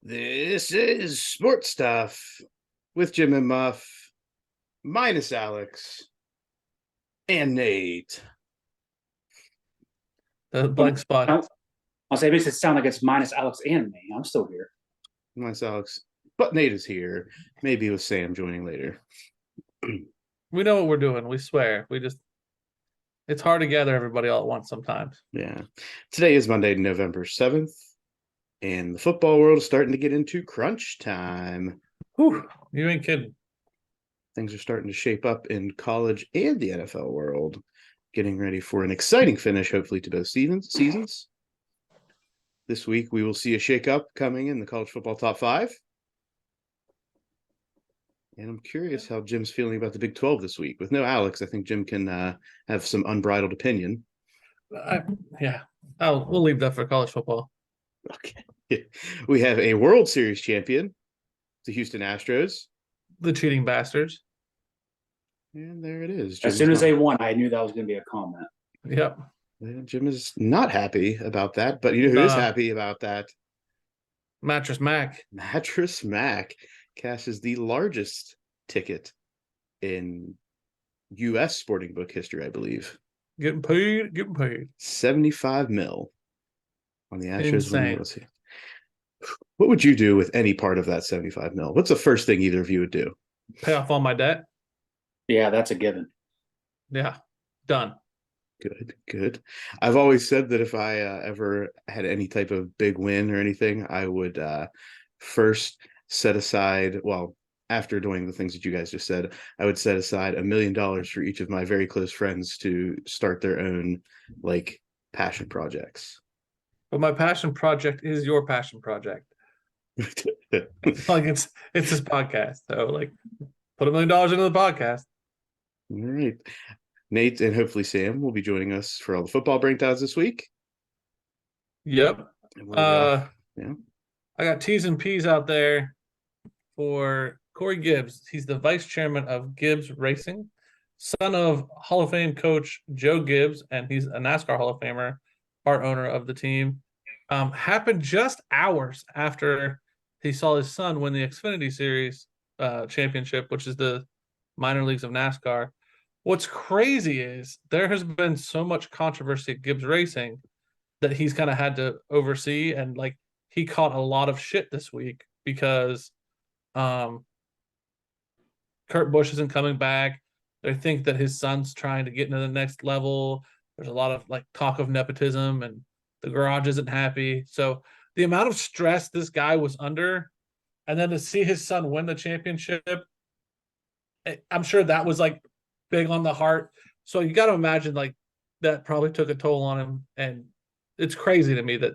This is Sports Stuff with Jim and Muff, minus Alex and Nate. The blank spot. I'll say it makes it sound like it's minus Alex and me. I'm still here. Minus Alex, but Nate is here. Maybe with Sam joining later. We know what we're doing. We swear. It's hard to gather everybody all at once sometimes. Yeah. Today is Monday, November 7th, and the football world is starting to get into crunch time. Whew, you ain't kidding. Things are starting to shape up in college and the NFL world, getting ready for an exciting finish, hopefully, to both seasons. This week, we will see a shakeup coming in the college football top five. And I'm curious how Jim's feeling about the Big 12 this week. With no Alex, I think Jim can have some unbridled opinion. We'll leave that for college football. Okay. We have a World Series champion, the Houston Astros. The cheating bastards. And there it is. As soon as they won, I knew that was going to be a comment. Yep. Jim is not happy about that, but you know who is happy about that? Mattress Mac. Mattress Mac cashes the largest ticket in U.S. sporting book history, I believe. Getting paid. 75 mil on the Astros. Insane. What would you do with any part of that 75 mil? What's the first thing either of you would do? Pay off all my debt. Yeah, that's a given. Yeah, done. Good. I've always said that if I ever had any type of big win or anything, I would first set aside, well, after doing the things that you guys just said, I would set aside $1 million for each of my very close friends to start their own passion projects. But my passion project is your passion project. It's this podcast. So put $1 million into the podcast. All right. Nate and hopefully Sam will be joining us for all the football breakdowns this week. Yep. Yeah. I got T's and P's out there for Corey Gibbs. He's the vice chairman of Gibbs Racing, son of Hall of Fame coach Joe Gibbs, and he's a NASCAR Hall of Famer, part owner of the team. Happened just hours after he saw his son win the Xfinity Series championship, which is the minor leagues of NASCAR. What's crazy is there has been so much controversy at Gibbs Racing that he's kind of had to oversee, and he caught a lot of shit this week because Kurt Busch isn't coming back. They think that his son's trying to get into the next level. There's a lot of talk of nepotism, and the garage isn't happy. So the amount of stress this guy was under, and then to see his son win the championship, I'm sure that was big on the heart. So you got to imagine that probably took a toll on him. And it's crazy to me that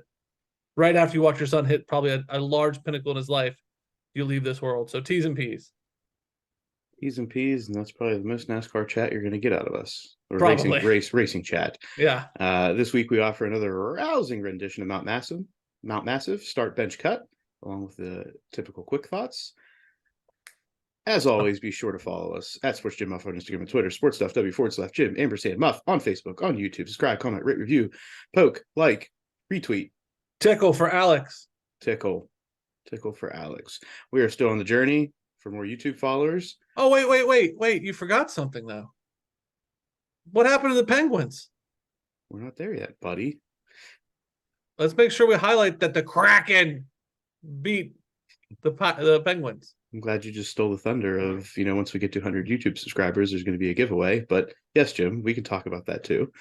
right after you watch your son hit probably a large pinnacle in his life, you leave this world. So T's and P's. T's and P's, and that's probably the most NASCAR chat you're going to get out of us. Or probably. racing chat. Yeah. This week we offer another rousing rendition of Mount Massive, start, bench, cut, along with the typical quick thoughts. As always, be sure to follow us at Sports Jim Muff on Instagram and Twitter, sportsstuffw/Jim, & Muff on Facebook, on YouTube. Subscribe, comment, rate, review, poke, retweet. Tickle for Alex. Tickle for Alex. We are still on the journey for more YouTube followers. Oh, wait. You forgot something, though. What happened to the Penguins? We're not there yet, buddy. Let's make sure we highlight that the Kraken beat the Penguins. I'm glad you just stole the thunder of, once we get to 100 YouTube subscribers, there's going to be a giveaway. But yes, Jim, we can talk about that too.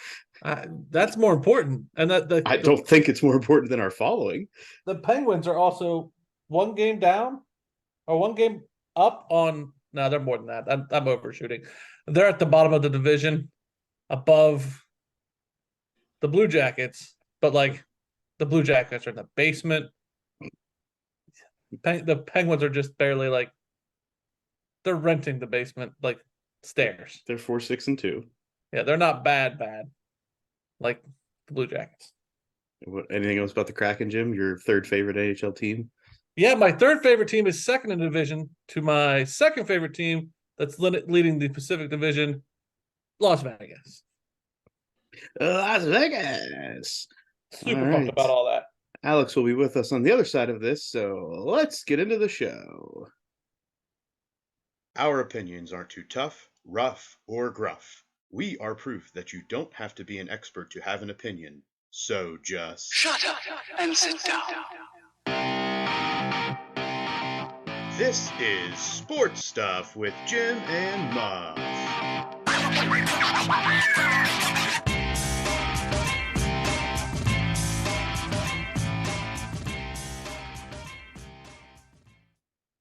That's more important. And I don't think it's more important than our following. The Penguins are also one game down or one game up on. No, they're more than that. I'm overshooting. They're at the bottom of the division above the Blue Jackets. But the Blue Jackets are in the basement. The Penguins are just barely they're renting the basement stairs. They're 4-6-2. Yeah, they're not bad like the Blue Jackets. Anything else about the Kraken, Jim? Your third favorite AHL team? Yeah, my third favorite team is second in the division to my second favorite team that's leading the Pacific Division, Las Vegas. Las Vegas. Super pumped about all that. Alex will be with us on the other side of this, so let's get into the show. Our opinions aren't too tough, rough, or gruff. We are proof that you don't have to be an expert to have an opinion, so just shut up and sit down. This is Sports Stuff with Jim and Muff.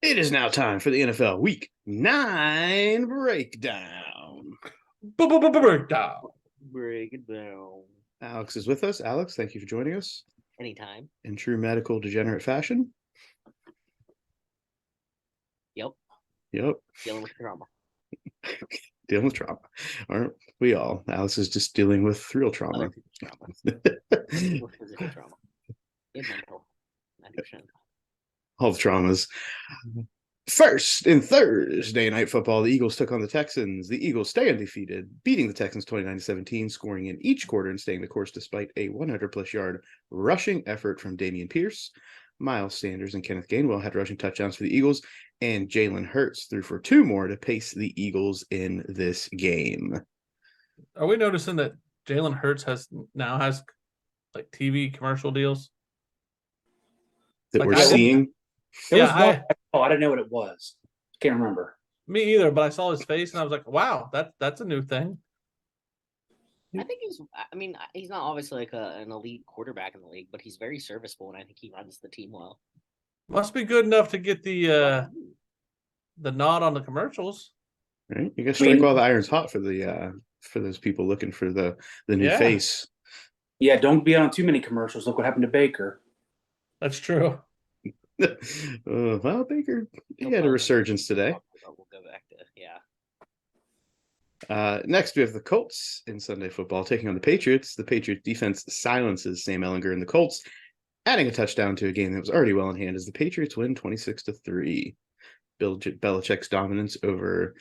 It is now time for the NFL Week 9 breakdown. Breakdown. Break it down. Alex is with us. Alex, thank you for joining us. Anytime. In true medical degenerate fashion. Yep. Yep. Dealing with trauma. Dealing with trauma. Aren't we all? Alex is just dealing with real trauma. Other people's trauma. Or physical trauma. And mental. 90%. All the traumas. First, in Thursday Night Football, the Eagles took on the Texans. The Eagles stay undefeated, beating the Texans 29-17, scoring in each quarter and staying the course despite a 100-plus yard rushing effort from Dameon Pierce. Miles Sanders and Kenneth Gainwell had rushing touchdowns for the Eagles, and Jalen Hurts threw for 2 more to pace the Eagles in this game. Are we noticing that Jalen Hurts now has like TV commercial deals? That Like, we're I didn't- seeing. There Yeah, was one. I didn't know what it was. Can't remember. Me either, but I saw his face and I was like, wow, that's a new thing. I think he's not obviously like an elite quarterback in the league, but he's very serviceable, and I think he runs the team well. Must be good enough to get the nod on the commercials. Right? You gotta strike while the iron's hot for the for those people looking for the new Yeah. face. Yeah, don't be on too many commercials. Look what happened to Baker. That's true. Well, Baker, he No had a problem. resurgence today. We'll go back to Next, we have the Colts in Sunday football taking on the Patriots. The Patriots defense silences Sam Ehlinger and the Colts, adding a touchdown to a game that was already well in hand as the Patriots win 26-3. Bill Belichick's dominance over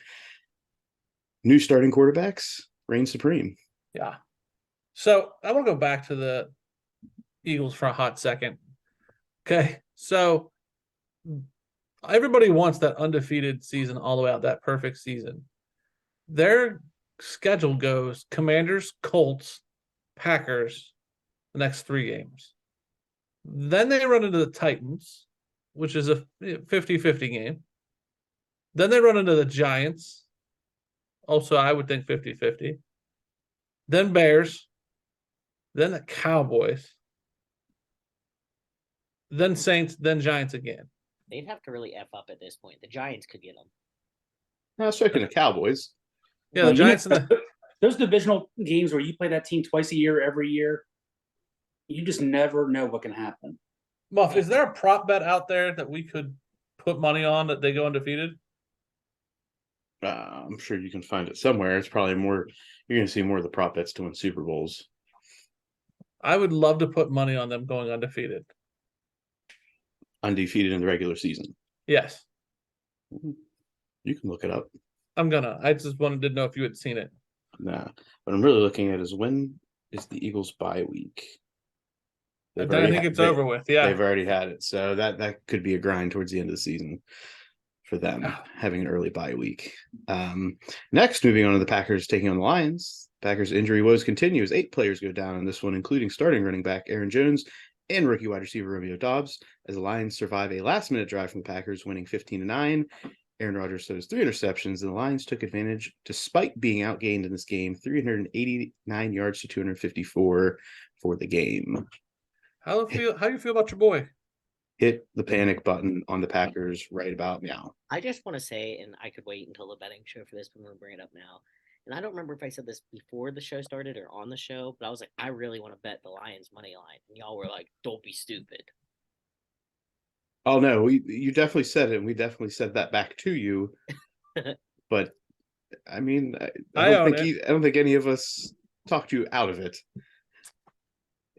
new starting quarterbacks reigns supreme. Yeah. So I want to go back to the Eagles for a hot second. Okay. So everybody wants that undefeated season all the way out, that perfect season. Their schedule goes Commanders, Colts, Packers, the next 3 games. Then they run into the Titans, which is a 50-50 game. Then they run into the Giants. Also, I would think 50-50. Then Bears. Then the Cowboys. Then Saints. Then Giants again. they'd have to really F up at this point. The Giants could get them. Now, speaking of Cowboys, Yeah, the Giants and the those divisional games where you play that team twice a year, every year, you just never know what can happen. Muff, is there a prop bet out there that we could put money on that they go undefeated? I'm sure you can find it somewhere. It's probably more. You're going to see more of the prop bets to win Super Bowls. I would love to put money on them going undefeated. Undefeated in the regular season. Yes, You can look it up. I'm gonna. I just wanted to know if you had seen it. Nah, what I'm really looking at is when is the Eagles bye week? I think it's over with. Yeah, They've already had it, so that could be a grind towards the end of the season for them having an early bye week. Next, moving on to the Packers taking on the Lions. Packers injury woes continue as 8 players go down in this one, including starting running back Aaron Jones and rookie wide receiver Romeo Doubs, as the Lions survive a last-minute drive from the Packers, winning 15-9. Aaron Rodgers throws 3 interceptions, and the Lions took advantage despite being outgained in this game, 389 yards to 254 for the game. How do you feel about your boy? Hit the panic button on the Packers right about now. I just want to say, and I could wait until the betting show for this, but I'm going to bring it up now. And I don't remember if I said this before the show started or on the show, but I was like, I really want to bet the Lions money line. And y'all were like, don't be stupid. Oh no, you definitely said it, and we definitely said that back to you. But I mean, I don't think any of us talked you out of it.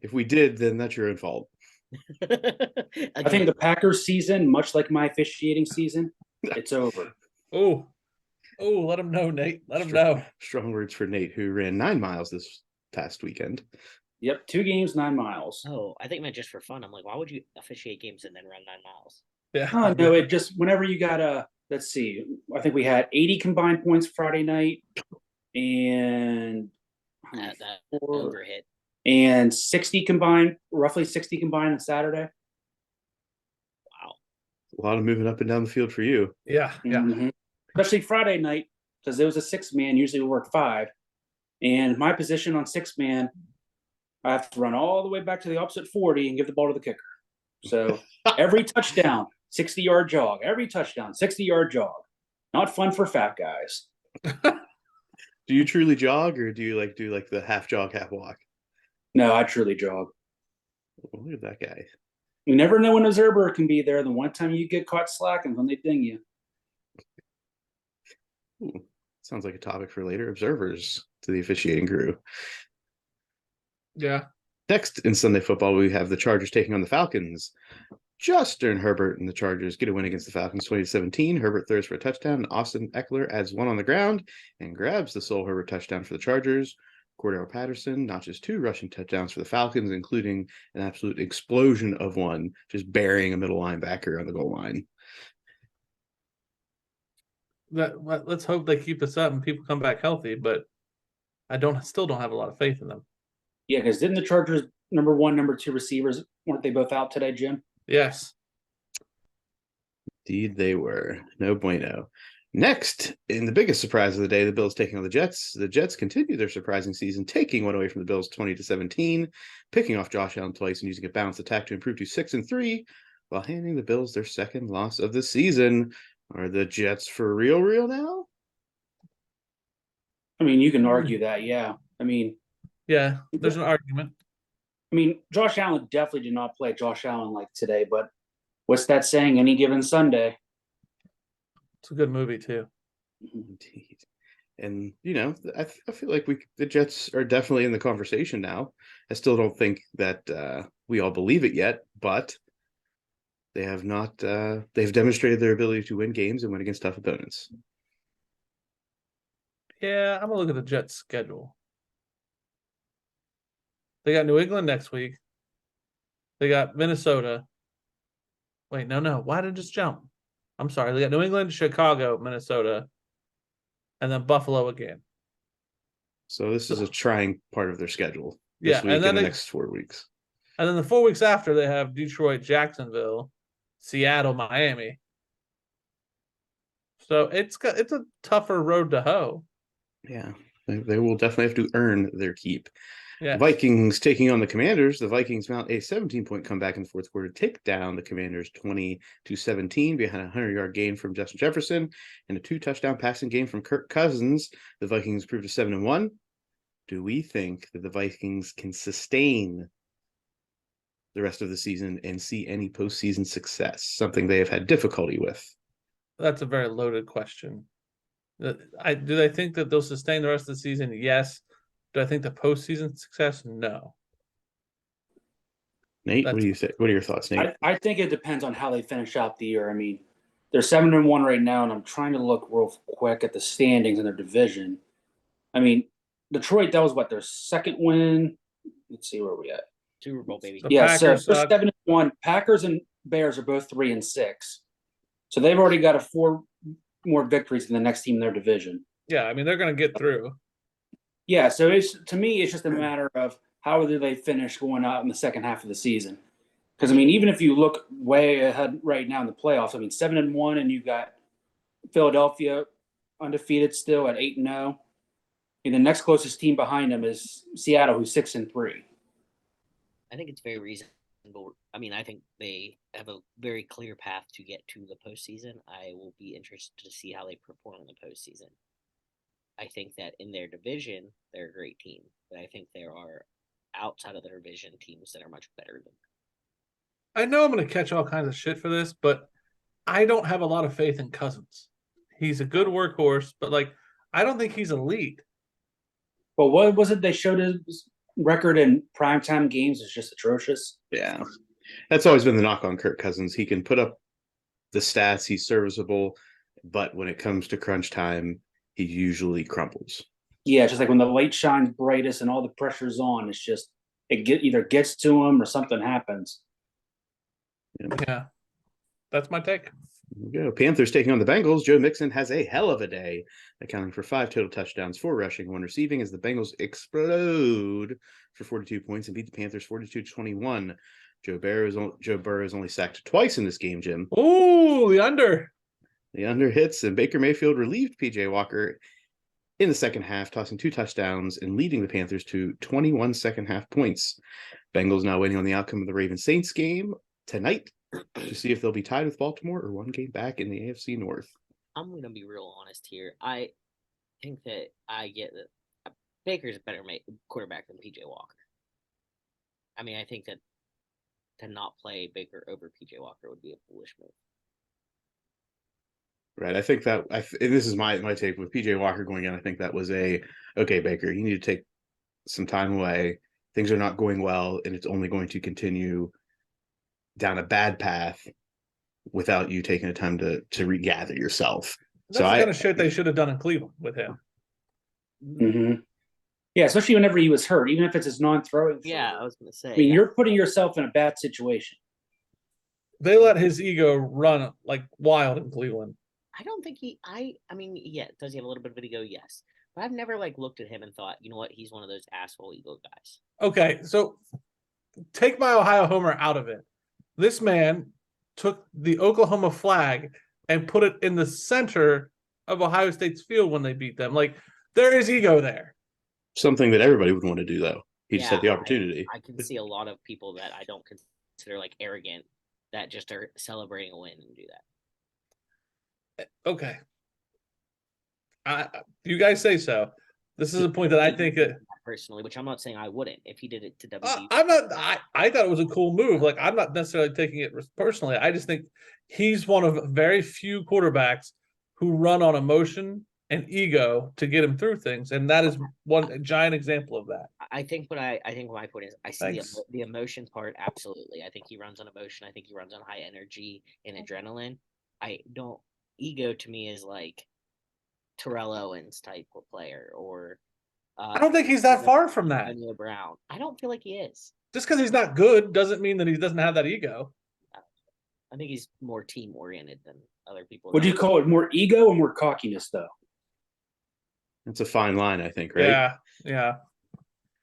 If we did, then that's your own fault. I think the Packers season, much like my officiating season, it's over. Oh, let him know, Nate. Let him know. Strong words for Nate, who ran 9 miles this past weekend. Yep, 2 games, 9 miles. Oh, I think meant just for fun. I'm like, why would you officiate games and then run 9 miles? Yeah. Oh no, it just whenever you got let's see, I think we had 80 combined points Friday night, and how many? That 4, over hit. and 60 combined, roughly 60 combined on Saturday. Wow. A lot of moving up and down the field for you. Yeah. Mhm. Especially Friday night, because there was a 6-man. Usually we work 5, and my position on 6-man, I have to run all the way back to the opposite 40 and give the ball to the kicker. So every touchdown, 60-yard jog. Every touchdown, 60-yard jog. Not fun for fat guys. Do you truly jog, or do you do the half jog, half walk? No, I truly jog. Well, look at that guy. You never know when a Zerber can be there. The one time you get caught slacking when they ding you. Sounds like a topic for later. Observers to the officiating crew. Yeah. Next in Sunday football, we have the Chargers taking on the Falcons. Justin Herbert and the Chargers get a win against the Falcons 20-17. Herbert throws for a touchdown, and Austin Eckler adds one on the ground and grabs the sole Herbert touchdown for the Chargers. Cordell Patterson notches 2 rushing touchdowns for the Falcons, including an absolute explosion of one, just burying a middle linebacker on the goal line. Let's hope they keep this up and people come back healthy, but I still don't have a lot of faith in them. Yeah, because didn't the Chargers number 1, number 2 receivers, weren't they both out today, Jim? Yes. Indeed, they were. No bueno. Next, in the biggest surprise of the day, the Bills taking on the Jets. The Jets continue their surprising season, taking one away from the Bills 20-17, picking off Josh Allen twice and using a balanced attack to improve to 6-3, while handing the Bills their second loss of the season. Are the Jets for real now? I mean, you can argue that, yeah. I mean, Yeah, there's an argument. Josh Allen definitely did not play Josh Allen like today, but what's that saying? Any given Sunday. It's a good movie too. Indeed. And, I feel like the Jets are definitely in the conversation now. I still don't think that we all believe it yet, but they have not. They've demonstrated their ability to win games and win against tough opponents. Yeah, I'm gonna look at the Jets' schedule. They got New England next week. They got Minnesota. Wait, no. Why did it just jump? I'm sorry. They got New England, Chicago, Minnesota, and then Buffalo again. So this is a trying part of their schedule. Yeah, This week and then and the next 4 weeks. And then the 4 weeks after, they have Detroit, Jacksonville, Seattle, Miami. So it's a tougher road to hoe. Yeah, they will definitely have to earn their keep. Yeah. Vikings taking on the Commanders. The Vikings mount a 17-point comeback in the fourth quarter, take down the Commanders 20-17 behind a 100-yard gain from Justin Jefferson and a 2-touchdown passing game from Kirk Cousins. The Vikings improved to 7-1. Do we think that the Vikings can sustain the rest of the season and see any postseason success? Something they have had difficulty with. That's a very loaded question. Do they think that they'll sustain the rest of the season? Yes. Do I think the postseason success? No. Nate, what do you say? What are your thoughts, Nate? I think it depends on how they finish out the year. I mean, they're 7-1 right now, and I'm trying to look real quick at the standings in their division. I mean, Detroit, that was their second win. Let's see where we at. Super Bowl, baby. Yeah, so Packers they're 7-1. Packers and Bears are both 3-6. So they've already got 4 more victories than the next team in their division. Yeah, I mean, they're going to get through. Yeah, so to me, it's just a matter of how do they finish going out in the second half of the season. Because, I mean, even if you look way ahead right now in the playoffs, I mean, 7-1, and you've got Philadelphia undefeated still at 8-0. And the next closest team behind them is Seattle, who's 6-3. I think it's very reasonable. I mean, I think they have a very clear path to get to the postseason. I will be interested to see how they perform in the postseason. I think that in their division, they're a great team, but I think there are outside of their division teams that are much better than them. I know I'm going to catch all kinds of shit for this, but I don't have a lot of faith in Cousins. He's a good workhorse, but I don't think he's elite. Well, what was it they showed his record in primetime games is just atrocious. Yeah, that's always been the knock on Kirk Cousins. He can put up the stats, he's serviceable, but when it comes to crunch time, he usually crumbles. Yeah, just like when the light shines brightest and all the pressure's on, it's just either gets to him or something happens. Yeah, that's my take. There we go. Panthers taking on the Bengals. Joe Mixon has a hell of a day, accounting for 5 total touchdowns, 4 rushing, 1 receiving, as the Bengals explode for 42 points and beat the Panthers 42-21. Joe Burrow is only sacked twice in this game, Jim. Ooh, the under. The under hits, and Baker Mayfield relieved PJ Walker in the second half, tossing 2 touchdowns and leading the Panthers to 21 second half points. Bengals now waiting on the outcome of the Ravens-Saints game tonight to see if they'll be tied with Baltimore or 1 game back in the AFC North. I'm going to be real honest here. I think that I get that Baker's a better quarterback than PJ Walker. I mean, I think that to not play Baker over PJ Walker would be a foolish move. Right. I think that, and this is my take with PJ Walker going in. I think that was okay, Baker, you need to take some time away. Things are not going well, and it's only going to continue down a bad path without you taking the time to regather yourself. That's the kind of shit they should have done in Cleveland with him. Mm-hmm. Yeah, especially whenever he was hurt, even if it's his non-throwing. Yeah, I was going to say. I mean, you're putting yourself in a bad situation. They let his ego run like wild in Cleveland. I don't think I mean, yeah, does he have a little bit of an ego? Yes. But I've never looked at him and thought, you know what, he's one of those asshole ego guys. Okay, so take my Ohio homer out of it. This man took the Oklahoma flag and put it in the center of Ohio State's field when they beat them. There is ego there. Something that everybody would want to do, though. He just had the opportunity. I can see a lot of people that I don't consider arrogant that just are celebrating a win and do that. Okay. You guys say so. This is a point that I think that personally, which I'm not saying I wouldn't if he did it to WB. I'm not. I thought it was a cool move. I'm not necessarily taking it personally. I just think he's one of very few quarterbacks who run on emotion and ego to get him through things, and that is one giant example of that. I think my point is I see the emotion part absolutely. I think he runs on emotion. I think he runs on high energy and adrenaline. Ego to me is Terrell Owens type of player, or I don't think he's that far from that. Antonio Brown. I don't feel like he is. Just because he's not good doesn't mean that he doesn't have that ego. I think he's more team oriented than other people. Would you call it more ego or more cockiness, though? It's a fine line, I think, right? Yeah.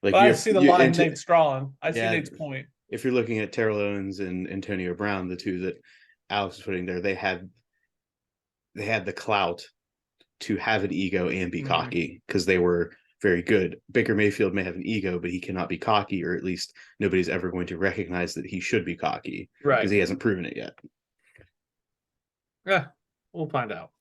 I see the line Nate's drawing. I see Nate's point. If you're looking at Terrell Owens and Antonio Brown, the two that Alex is putting there, they had the clout to have an ego and be cocky because they were very good. Baker Mayfield may have an ego, but he cannot be cocky, or at least nobody's ever going to recognize that he should be cocky, right? Because he hasn't proven it yet. Yeah, we'll find out.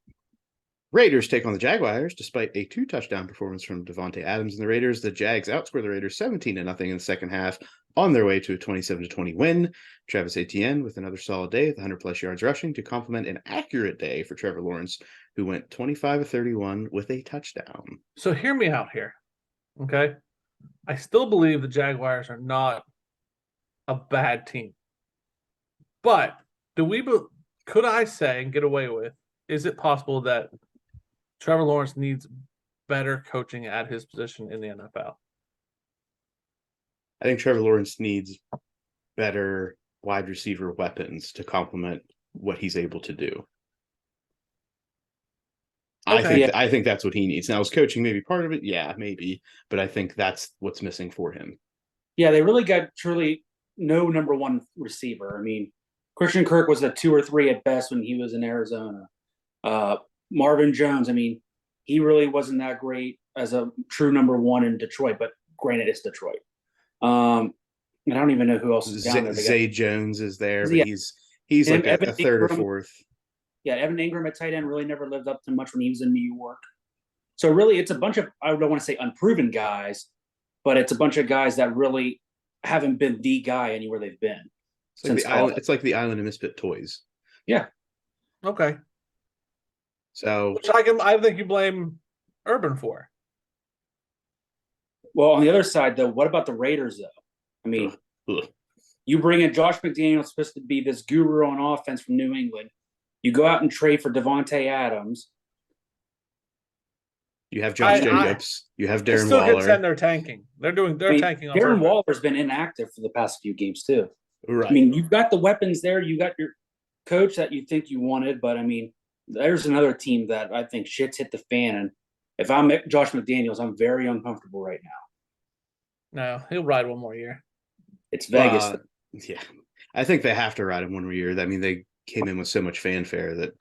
Raiders take on the Jaguars. Despite a 2-touchdown performance from Devontae Adams and the Raiders, the Jags outscore the Raiders 17-0 in the second half, on their way to a 27-20 win. Travis Etienne with another solid day with 100-plus yards rushing to complement an accurate day for Trevor Lawrence, who went 25-31 with a touchdown. So hear me out here, okay? I still believe the Jaguars are not a bad team. But could I say and get away with, is it possible that Trevor Lawrence needs better coaching at his position in the NFL? I think Trevor Lawrence needs better wide receiver weapons to complement what he's able to do. Okay. I think that's what he needs. Now, is coaching maybe part of it? Yeah, maybe. But I think that's what's missing for him. Yeah, they really got truly no number one receiver. I mean, Christian Kirk was a 2 or 3 at best when he was in Arizona. Marvin Jones, I mean, he really wasn't that great as a true number one in Detroit, but granted, it's Detroit. And I don't even know who else is down there. Zay Jones is there, but he's like a third or fourth. Yeah, Evan Ingram at tight end really never lived up to much when he was in New York. So really, it's a bunch of, I don't want to say unproven guys, but it's a bunch of guys that really haven't been the guy anywhere they've been. It's like the Island of Misfit Toys. Yeah. Okay. So, which I think you blame Urban for. Well, on the other side, though, what about the Raiders, though? I mean, you bring in Josh McDaniels, supposed to be this guru on offense from New England. You go out and trade for Devontae Adams. You have Josh I- Jacobs. You have I Darren still Waller. contend they're tanking. They're I mean, tanking on Darren purpose. Waller's been inactive for the past few games too. Right. I mean, you've got the weapons there. You got your coach that you think you wanted, but I mean, there's another team that I think shit's hit the fan. And if I'm Josh McDaniels, I'm very uncomfortable right now. No, he'll ride one more year. It's Vegas. Yeah. I think they have to ride him one more year. I mean, they came in with so much fanfare that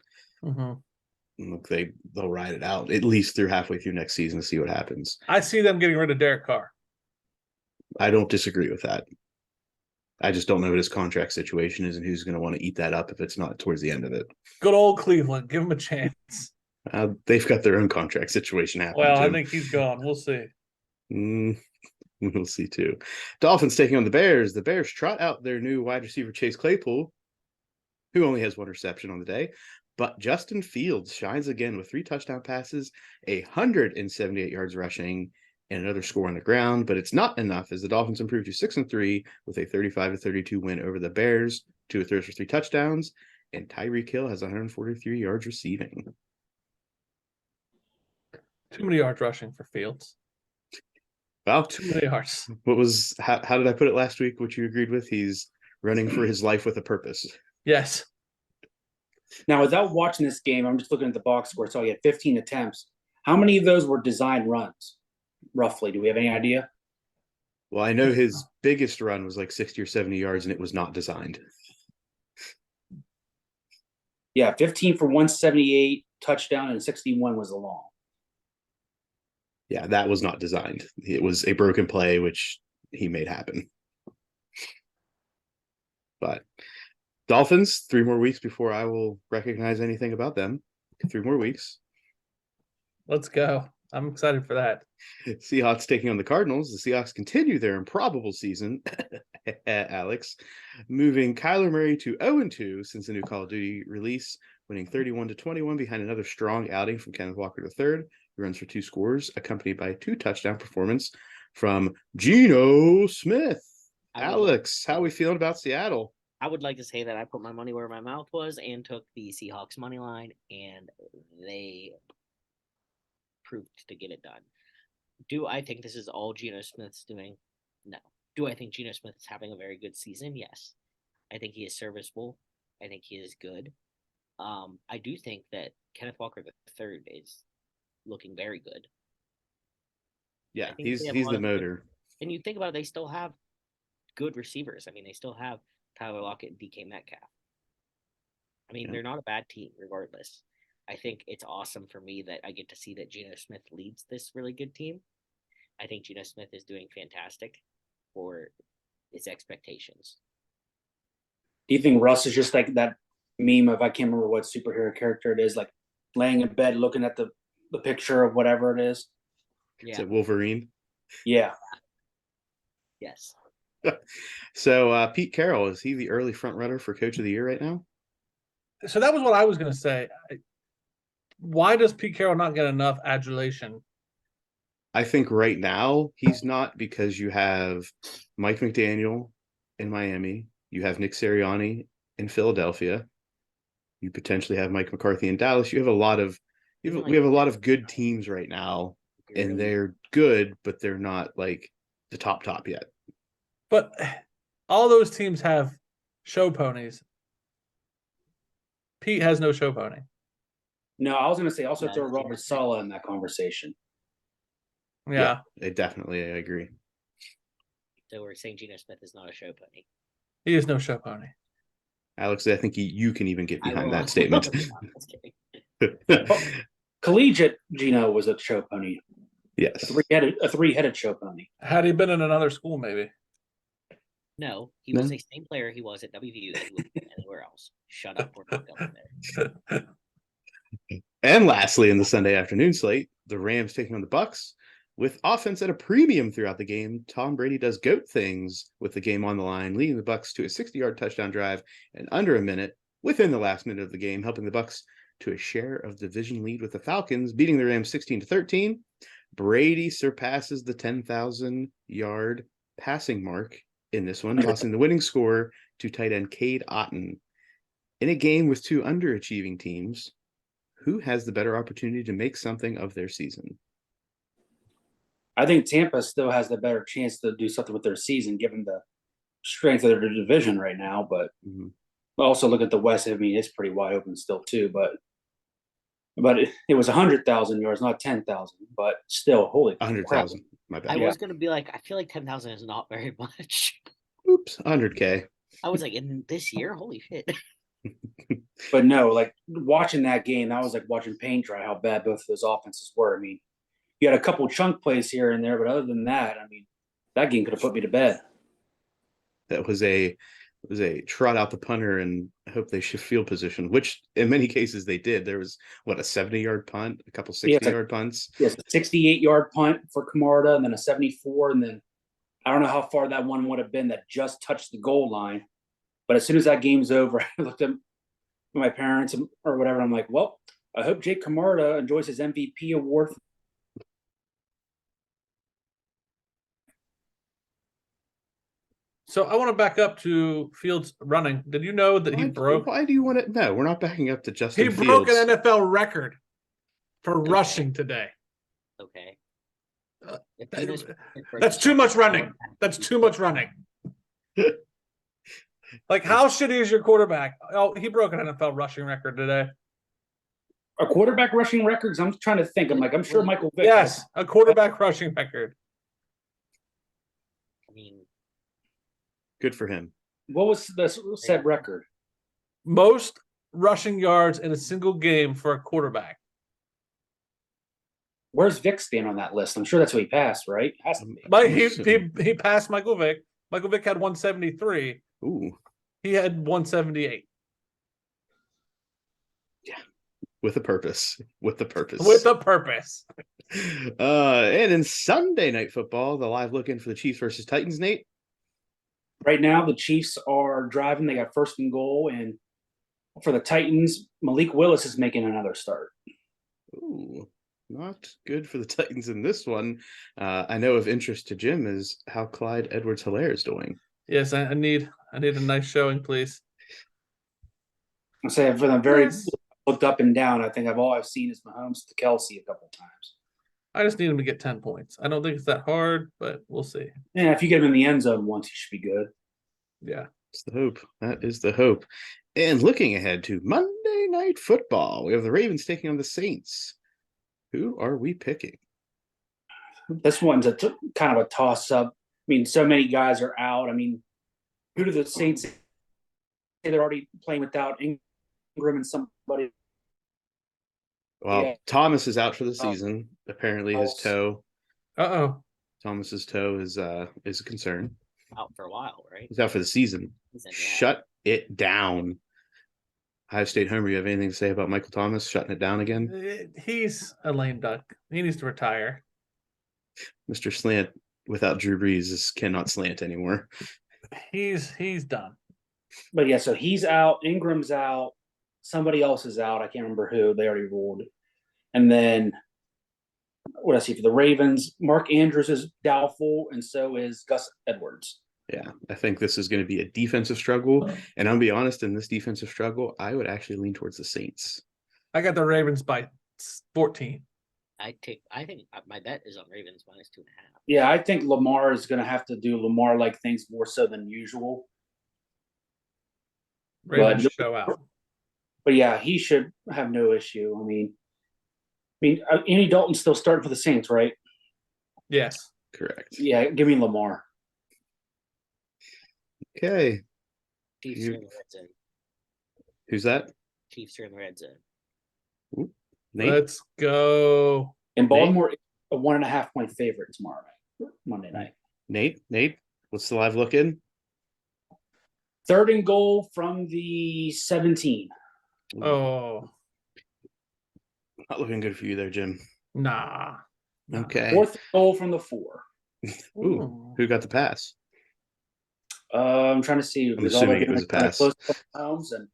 look, they'll ride it out at least through halfway through next season to see what happens. I see them getting rid of Derek Carr. I don't disagree with that. I just don't know what his contract situation is and who's going to want to eat that up if it's not towards the end of it. Good old Cleveland. Give him a chance. They've got their own contract situation happening. Well, I Jim. think he's gone. We'll see. We'll see too. Dolphins taking on the Bears. The Bears trot out their new wide receiver Chase Claypool, who only has one reception on the day. But Justin Fields shines again with 3 touchdown passes, 178 yards rushing, and another score on the ground. But it's not enough as the Dolphins improve to 6-3 with a 35-32 win over the Bears. 2 throws for 3 touchdowns, and Tyreek Hill has 143 yards receiving. Too many yards rushing for Fields. Well, Too many yards. How did I put it last week? Which you agreed with? He's running for his life with a purpose. Yes. Now, without watching this game, I'm just looking at the box score. So he had 15 attempts. How many of those were designed runs, roughly? Do we have any idea? Well, I know his biggest run was like 60 or 70 yards, and it was not designed. Yeah, 15 for 178, touchdown, and 61 was the long. Yeah, that was not designed. It was a broken play, which he made happen. But Dolphins, 3 more weeks before I will recognize anything about them. 3 more weeks. Let's go. I'm excited for that. Seahawks taking on the Cardinals. The Seahawks continue their improbable season, Alex, moving Kyler Murray to 0-2 since the new Call of Duty release, winning 31-21 behind another strong outing from Kenneth Walker III, who runs for 2 scores, accompanied by a 2 touchdown performance from Geno Smith. Alex, how are we feeling about Seattle? I would like to say that I put my money where my mouth was and took the Seahawks money line, and they proved to get it done. Do I think this is all Geno Smith's doing? No. Do I think Geno Smith is having a very good season? Yes. I think he is serviceable. I think he is good. I do think that Kenneth Walker III is looking very good. Yeah, think he's they have the a lot of good- motor. And you think about it, they still have good receivers. I mean, they still have Tyler Lockett and DK Metcalf. I mean, Yeah. they're not a bad team regardless. I think it's awesome for me that I get to see that Geno Smith leads this really good team. I think Geno Smith is doing fantastic for his expectations. Do you think Russ is just like that meme of, I can't remember what superhero character it is, like laying in bed looking at the picture of whatever it is? Yeah. Is it Wolverine? Yeah. Yes. So Pete Carroll, is he the early front runner for Coach of the Year right now? So that was what I was going to say. Why does Pete Carroll not get enough adulation? I think right now he's not, because you have Mike McDaniel in Miami, you have Nick Sirianni in Philadelphia, you potentially have Mike McCarthy in Dallas. You have a lot of we have a lot of good teams right now, and they're good, but they're not like the top yet. But all those teams have show ponies. Pete has no show pony. No, I was going to say also Yeah, throw Geno Robert Smith. Saleh in that conversation. Yeah. I agree. So we're saying Geno Smith is not a show pony. He has no show pony. Alex, I think you can even get I behind will- that statement. I'm just kidding. Collegiate Gino was a show pony, Yes. a three-headed show pony. Had he been in another school, maybe. No, he No. was the same player he was at WVU that he would be anywhere else. Shut up, we're not going there. And lastly, in the Sunday afternoon slate, the Rams taking on the Bucks. With offense at a premium throughout the game, Tom Brady does GOAT things with the game on the line, leading the Bucks to a 60-yard touchdown drive in under a minute within the last minute of the game, helping the Bucks to a share of division lead with the Falcons, beating the Rams 16-13. Brady surpasses the 10,000-yard passing mark in this one, tossing the winning score to tight end Cade Otton. In a game with 2 underachieving teams, who has the better opportunity to make something of their season? I think Tampa still has the better chance to do something with their season, given the strength of their division right now. But Mhm. also look at the West. I mean, it's pretty wide open still too. But it was 100,000 yards, not 10,000. But still, holy crap! 100,000. My bad. I Yeah. was gonna be like, I feel like 10,000 is not very much. Oops, 100K. I was like, in this year, holy shit. But no, like watching that game, that was like watching paint dry. How bad both of those offenses were. I mean, you had a couple chunk plays here and there, but other than that, I mean, that game could have put me to bed. That was a trot out the punter and hope they shift field position, which in many cases they did. There was what, a 70-yard punt, a couple 60-yard punts. Yes, a 68-yard punt for Camarda, and then a 74, and then I don't know how far that one would have been that just touched the goal line. But as soon as that game's over, I looked at my parents or whatever. I'm like, well, I hope Jake Camarda enjoys his MVP award. So I want to back up to Fields running. Did you know that he broke? Why do you want it? No, we're not backing up to Justin He Fields. broke an NFL record for rushing today. Okay. That- If he just- That's too much running. That's too much running. Like, how shitty is your quarterback? Oh, he broke an NFL rushing record today. A quarterback rushing records. I'm trying to think. I'm like, I'm sure Michael Vick. Yes, a quarterback rushing record. I mean, Good for him. What was the said record? Most rushing yards in a single game for a quarterback. Where's Vick stand on that list? I'm sure that's what he passed, right? Has to be. But he passed Michael Vick. Michael Vick had 173. Ooh, He had 178. with a purpose. With a purpose. With a purpose. And in Sunday Night Football, the live look in for the Chiefs versus Titans, Nate. Right now, the Chiefs are driving. They got first and goal, and for the Titans, Malik Willis is making another start. Ooh, not good for the Titans in this one. I know of interest to Jim is how Clyde Edwards-Helaire is doing. Yes, I need a nice showing, please. I say for them very Yes. looked up and down. I think all I've seen is Mahomes to Kelsey a couple of times. I just need him to get 10 points. I don't think it's that hard, but we'll see. Yeah, if you get him in the end zone once, he should be good. Yeah. It's the hope. That is the hope. And looking ahead to Monday Night Football, we have the Ravens taking on the Saints. Who are we picking? This one's kind of a toss-up. I mean, so many guys are out. I mean, who do the Saints say they're already playing without Ingram and somebody? Well, Yeah. Thomas is out for the season. Apparently, his toe, Uh-oh. Thomas's toe is a concern. out for a while, right? He's out for the season. Season, yeah. Shut it down. Ohio State Homer, you have anything to say about Michael Thomas shutting it down again? He's a lame duck. He needs to retire. Mr. Slant without Drew Brees cannot slant anymore. He's done. But yeah, so he's out. Ingram's out. Somebody else is out. I can't remember who. They already ruled. And then what I see for the Ravens, Mark Andrews is doubtful, and so is Gus Edwards. Yeah, I think this is going to be a defensive struggle. And I'll be honest, in this defensive struggle, I would actually lean towards the Saints. I got the Ravens by 14. I think my bet is on Ravens -2.5. Yeah, I think Lamar is going to have to do Lamar-like things more so than usual. Ravens show out. But yeah, he should have no issue. I mean, Andy Dalton's still starting for the Saints, right? Yes. Correct. Yeah, give me Lamar. Okay. Chiefs are in the red zone. Who's that? Chiefs are in the red zone. Nate? Let's go. And Baltimore, a 1.5 point favorite tomorrow night, Monday night. Nate? What's the live look in? Third and goal from the 17. Oh, Not looking good for you there, Jim. nah. Okay. Fourth goal from the 4. Ooh, who got the pass? I'm trying to see. I'm assuming it was a pass. Close up Mahomes and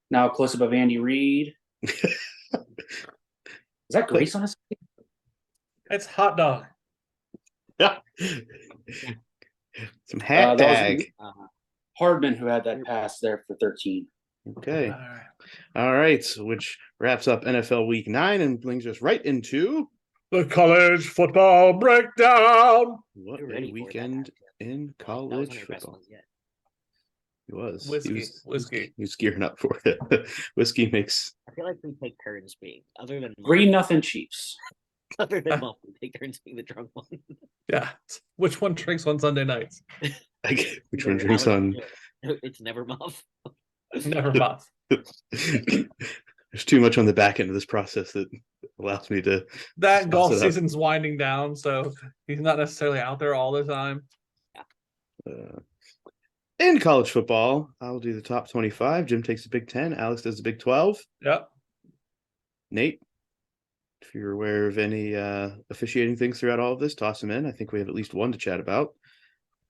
now close up of Andy Reid. Is that Grace on his face? It's hot dog. Yeah. Some hat that was- tag. Hardman who had that pass there for 13. Okay. All right. All right. Which wraps up NFL Week 9 and brings us right into The college football breakdown. What You're a ready for that weekend halftime. in That was college one of your best football. ones yet. He was. Whiskey. He was gearing up for it. Whiskey makes. I feel like we take turns being, other than Muff, 3-0 Chiefs. other than Muff, we take turns being the drunk one. Yeah. Which one drinks on Sunday nights? Which one Either drinks Alex or on? Joe. It's never Muff. Never Muff. There's too much on the back end of this process that allows me to. That toss golf it up. season's winding down, so he's not necessarily out there all the time. In college football, I'll do the top 25. Jim takes the Big 10. Alex does the Big 12. Yep. Nate, if you're aware of any officiating things throughout all of this, toss them in. I think we have at least one to chat about.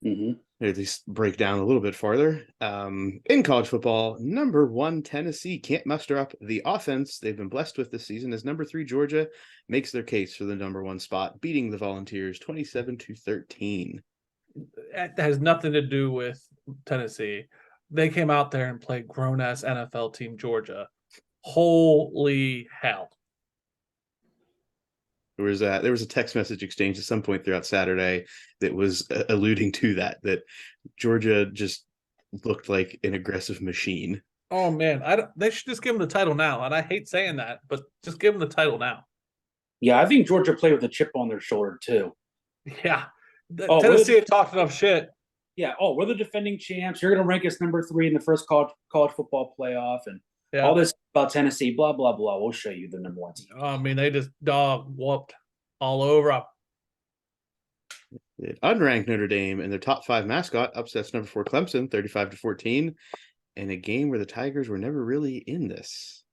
Mm-hmm. Or at least break down a little bit farther. In college football, number 1 Tennessee can't muster up the offense they've been blessed with this season as number 3 Georgia makes their case for the number 1 spot, beating the Volunteers 27-13. It has nothing to do with Tennessee. They came out there and played grown-ass NFL team Georgia. Holy hell. There was a text message exchange at some point throughout Saturday that was alluding to that Georgia just looked like an aggressive machine. Oh, man. They should just give him the title now, and I hate saying that, but just give him the title now. Yeah, I think Georgia played with a chip on their shoulder, too. Yeah. Oh, Tennessee had talked enough shit. Yeah, we're the defending champs. You're going to rank us number 3 in the first college football playoff, and all this about Tennessee, blah, blah, blah. We'll show you the number 1 team. I mean, they just dog whooped all over them. Unranked Notre Dame and their top 5 mascot upsets number 4 Clemson 35-14 in a game where the Tigers were never really in this.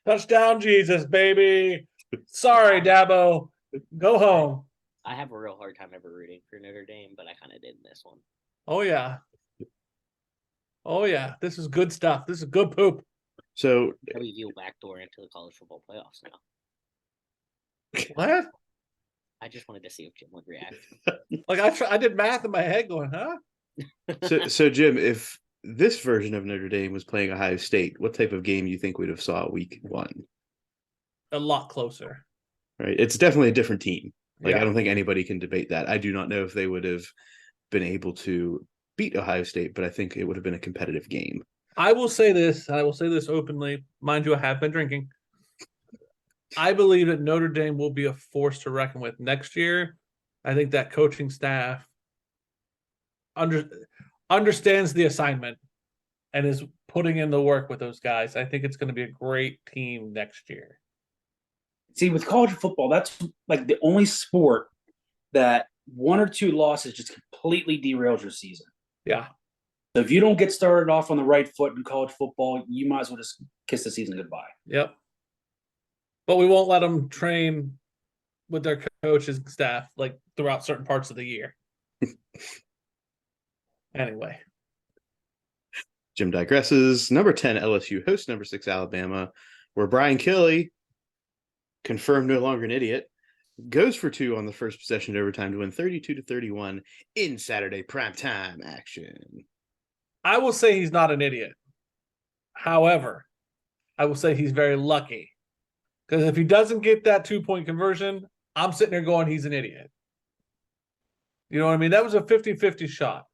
Touchdown, Jesus, baby. Sorry, Dabo. Go home. I have a real hard time ever rooting for Notre Dame, but I kind of did in this one. Oh, yeah. Oh, yeah. This is good stuff. This is good poop. So WVU backdoor into the college football playoffs now. What? I just wanted to see if Jim would react. Like, I did math in my head going, huh? so Jim, if this version of Notre Dame was playing Ohio State, what type of game you think we'd have saw week 1? A lot closer. Right. It's definitely a different team. Like, Yeah. I don't think anybody can debate that. I do not know if they would have been able to beat Ohio State, but I think it would have been a competitive game. I will say this. I will say this openly. Mind you, I have been drinking. I believe that Notre Dame will be a force to reckon with next year. I think that coaching staff understands the assignment and is putting in the work with those guys. I think it's going to be a great team next year. See, with college football, that's like the only sport that 1 or 2 losses just completely derails your season. Yeah. So if you don't get started off on the right foot in college football, you might as well just kiss the season goodbye. Yep. But we won't let them train with their coaches and staff like throughout certain parts of the year. Anyway. Jim digresses. Number 10 LSU hosts number 6 Alabama, where Brian Kelly, confirmed no longer an idiot, goes for 2 on the first possession of overtime to win 32-31 in Saturday primetime action. I will say he's not an idiot. However, I will say he's very lucky. Because if he doesn't get that 2-point conversion, I'm sitting there going, he's an idiot. You know what I mean? That was a 50-50 shot,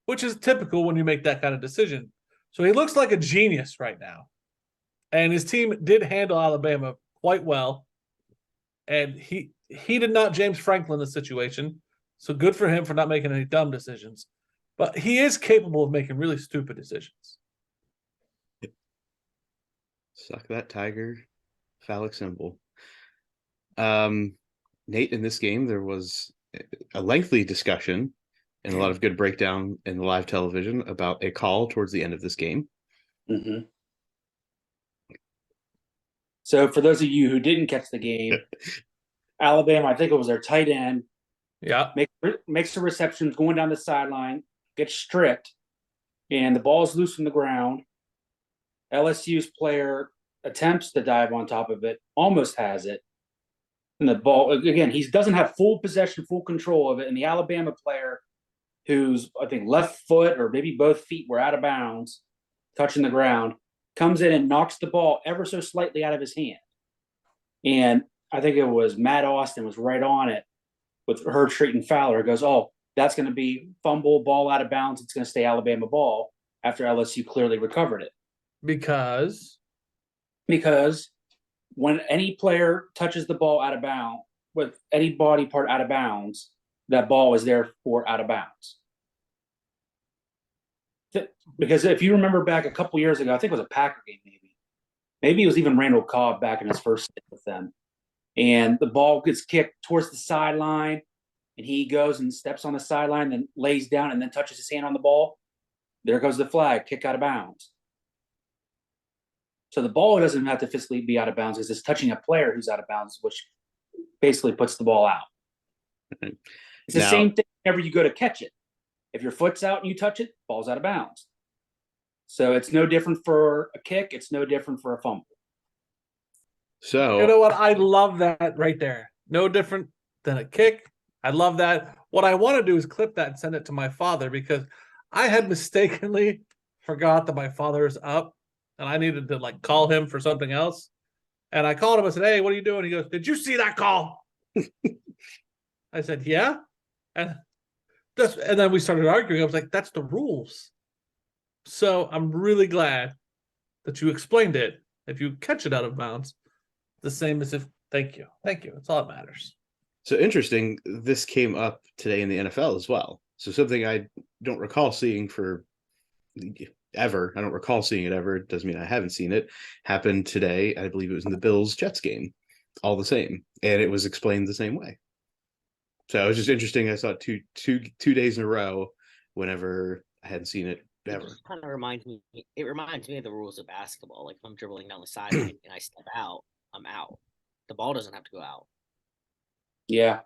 which is typical when you make that kind of decision. So he looks like a genius right now. And his team did handle Alabama quite well. And he did not James Franklin the situation. So good for him for not making any dumb decisions. But he is capable of making really stupid decisions. Suck that tiger phallic symbol. Nate, in this game, there was a lengthy discussion and a lot of good breakdown in the live television about a call towards the end of this game. Mm-hmm. So for those of you who didn't catch the game, Alabama, I think it was their tight end, Yeah. makes the receptions going down the sideline, gets stripped, and the ball's loose from the ground. LSU's player attempts to dive on top of it, almost has it. And the ball, again, he doesn't have full possession, full control of it. And the Alabama player, whose, I think, left foot or maybe both feet were out of bounds, touching the ground, comes in and knocks the ball ever so slightly out of his hand. And I think it was Matt Austin was right on it with Herb Street and Fowler. It goes, oh, that's going to be fumble, ball out of bounds. It's going to stay Alabama ball after LSU clearly recovered it. Because when any player touches the ball out of bounds, with any body part out of bounds, that ball is therefore out of bounds. Because if you remember back a couple years ago, I think it was a Packer game, maybe it was even Randall Cobb back in his first stint with them, and the ball gets kicked towards the sideline, and he goes and steps on the sideline, then lays down, and then touches his hand on the ball. There goes the flag, kick out of bounds. So the ball doesn't have to physically be out of bounds because it's touching a player who's out of bounds, which basically puts the ball out. It's the same thing whenever you go to catch it. If your foot's out and you touch it, ball's out of bounds. So it's no different for a kick. It's no different for a fumble. So you know what? I love that right there. No different than a kick. I love that. What I want to do is clip that and send it to my father because I had mistakenly forgot that my father is up and I needed to like call him for something else. And I called him. I said, "Hey, what are you doing?" He goes, "Did you see that call?" I said, "Yeah." And then we started arguing. I was like, "That's the rules." So I'm really glad that you explained it. If you catch it out of bounds, the same as if. Thank you. That's all that matters. So interesting. This came up today in the NFL as well. So something I don't recall seeing for ever. I don't recall seeing it ever. It doesn't mean I haven't seen it. Happened today. I believe it was in the Bills-Jets game. All the same, and it was explained the same way. So it was just interesting. I saw it two days in a row. Whenever I hadn't seen it ever. It kind of reminds me. It reminds me of the rules of basketball. Like if I'm dribbling down the sideline and I step out, I'm out. The ball doesn't have to go out. Yeah.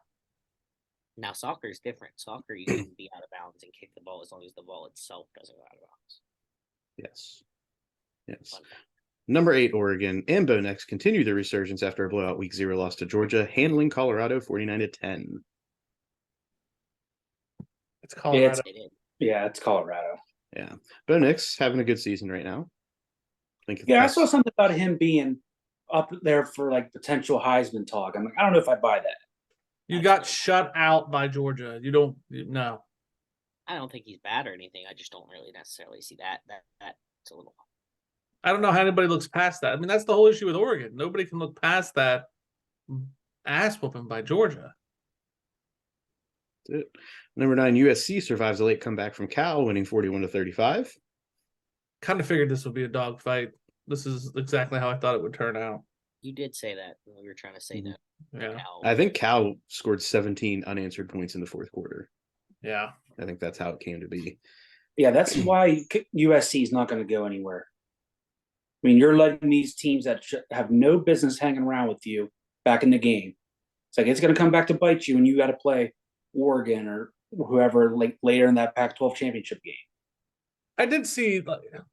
Now soccer is different. Soccer you can be out of bounds and kick the ball as long as the ball itself doesn't go out of bounds. Yes. Fun fact. Number 8, Oregon and Bo Nix continue their resurgence after a blowout Week 0 loss to Georgia, handling Colorado 49-10. It's Colorado. Yeah, it's Colorado. Yeah, Bo Nix having a good season right now. I saw something about him being up there for like potential Heisman talk. I'm like, I don't know if I buy that. You got shut out by Georgia. You don't no. I don't think he's bad or anything. I just don't really necessarily see that's a little. I don't know how anybody looks past that. I mean, that's the whole issue with Oregon. Nobody can look past that ass whooping by Georgia. That's it. Number 9, USC survives a late comeback from Cal, winning 41-35. Kind of figured this would be a dogfight. This is exactly how I thought it would turn out. You did say that when we were trying to say that. Yeah. I think Cal scored 17 unanswered points in the fourth quarter. Yeah. I think that's how it came to be. Yeah, that's why USC is not going to go anywhere. I mean, you're letting these teams that have no business hanging around with you back in the game. It's like it's going to come back to bite you, and you got to play Oregon or whoever like later in that Pac-12 championship game. I did see,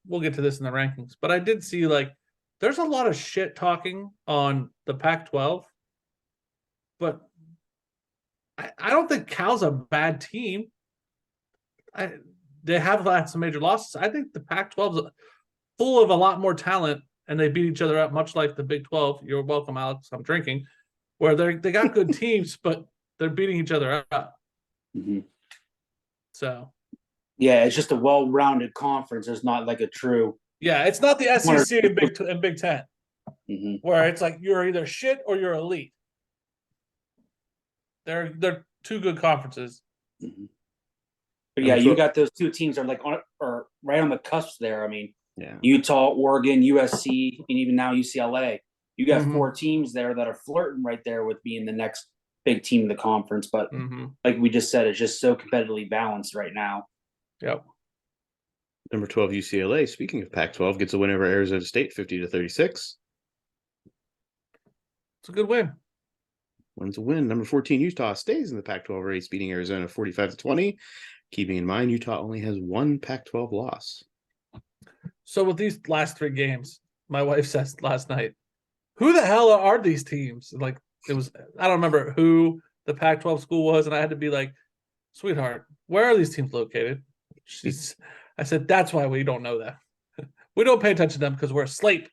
we'll get to this in the rankings, but I did see there's a lot of shit talking on the Pac-12, but I don't think Cal's a bad team. They have had some major losses. I think the Pac-12 is full of a lot more talent, and they beat each other up, much like the Big 12. You're welcome, Alex. I'm drinking. Where they got good teams, but they're beating each other up. Mm-hmm. So. Yeah, it's just a well-rounded conference. There's not like a true. Yeah, it's not the SEC and Big 10, mm-hmm. where it's like you're either shit or you're elite. They're two good conferences. Mm-hmm. But yeah, you got those two teams are like or right on the cusp there. I mean, yeah. Utah, Oregon, USC, and even now UCLA. You got 4 teams there that are flirting right there with being the next big team in the conference. But like we just said, it's just so competitively balanced right now. Yep. Number 12, UCLA, speaking of Pac-12, gets a win over Arizona State, 50-36. It's a good win. Wins a win. Number 14, Utah stays in the Pac-12 race, beating Arizona 45-20. Keeping in mind, Utah only has 1 Pac-12 loss. So with these last 3 games, my wife says last night, who the hell are these teams? Like I don't remember who the Pac-12 school was, and I had to be like, sweetheart, where are these teams located? I said, that's why we don't know that. We don't pay attention to them because we're asleep.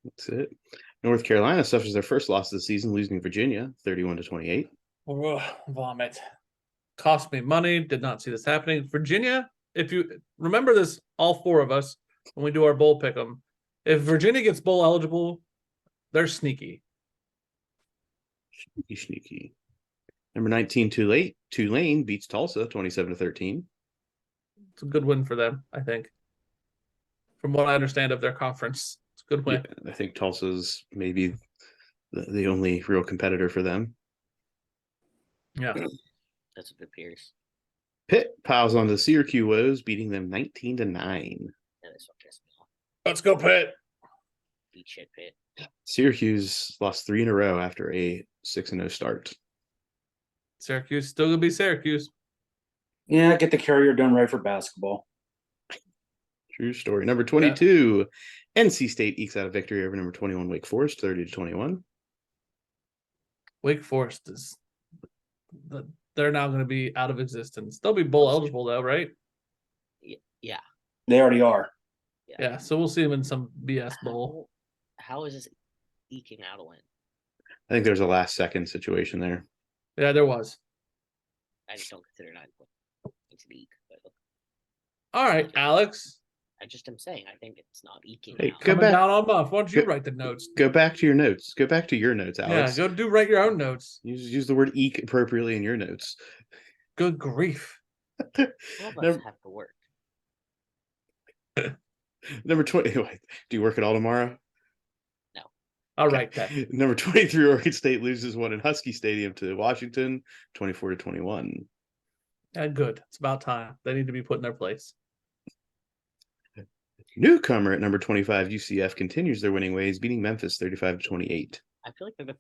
That's it. North Carolina suffers their first loss of the season, losing Virginia 31-28. Ugh, vomit. Cost me money. Did not see this happening. Virginia, if you remember this, all four of us, when we do our bowl pick 'em, if Virginia gets bowl eligible, they're sneaky. Sneaky. Number 19, Tulane beats Tulsa 27-13. It's a good win for them, I think. From what I understand of their conference, it's a good win. Yeah, I think Tulsa's maybe the only real competitor for them. Yeah. That's what it appears. Pitt piles on the Syracuse Woes, beating them 19-9. Yeah, that's what pissed me off. Let's go, Pitt. Eat shit, Pitt. Syracuse lost 3 in a row after a 6-0 start. Syracuse still gonna be Syracuse. Yeah, get the carrier done right for basketball. True story. Number 22, NC State ekes out a victory over number 21, Wake Forest, 30-21. Wake Forest is they're now going to be out of existence. They'll be bowl eligible though, right? Yeah. They already are. Yeah, so we'll see them in some BS bowl. How is this eking out a win? I think there's a last second situation there. Yeah, there was. I just don't consider 9 points an eke. But All right, Alex. I just am saying, I think it's not eking Hey, out. go Coming back. down on Muff. Why don't you Go- write the notes? Go back to your notes. Go back to your notes, Alex. Yeah, go write your own notes. Use the word eke appropriately in your notes. Good grief. All of us Number, have to work. number 20. Do you work at all tomorrow? All right, that. Number 23, Oregon State loses one in Husky Stadium to Washington, 24-21. Yeah, good. It's about time. They need to be put in their place. Newcomer at number 25, UCF continues their winning ways, beating Memphis 35-28. I feel like they're the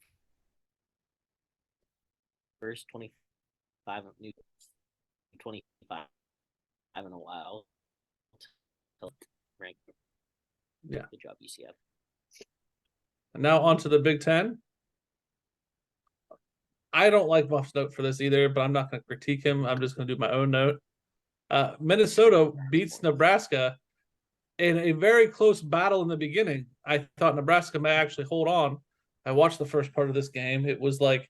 first 25 of new 25 in a while. Rank. Yeah. Good job, UCF. And now on to the Big Ten. I don't like Muff's note for this either, but I'm not going to critique him. I'm just going to do my own note. Minnesota beats Nebraska in a very close battle in the beginning. I thought Nebraska may actually hold on. I watched the first part of this game. It was like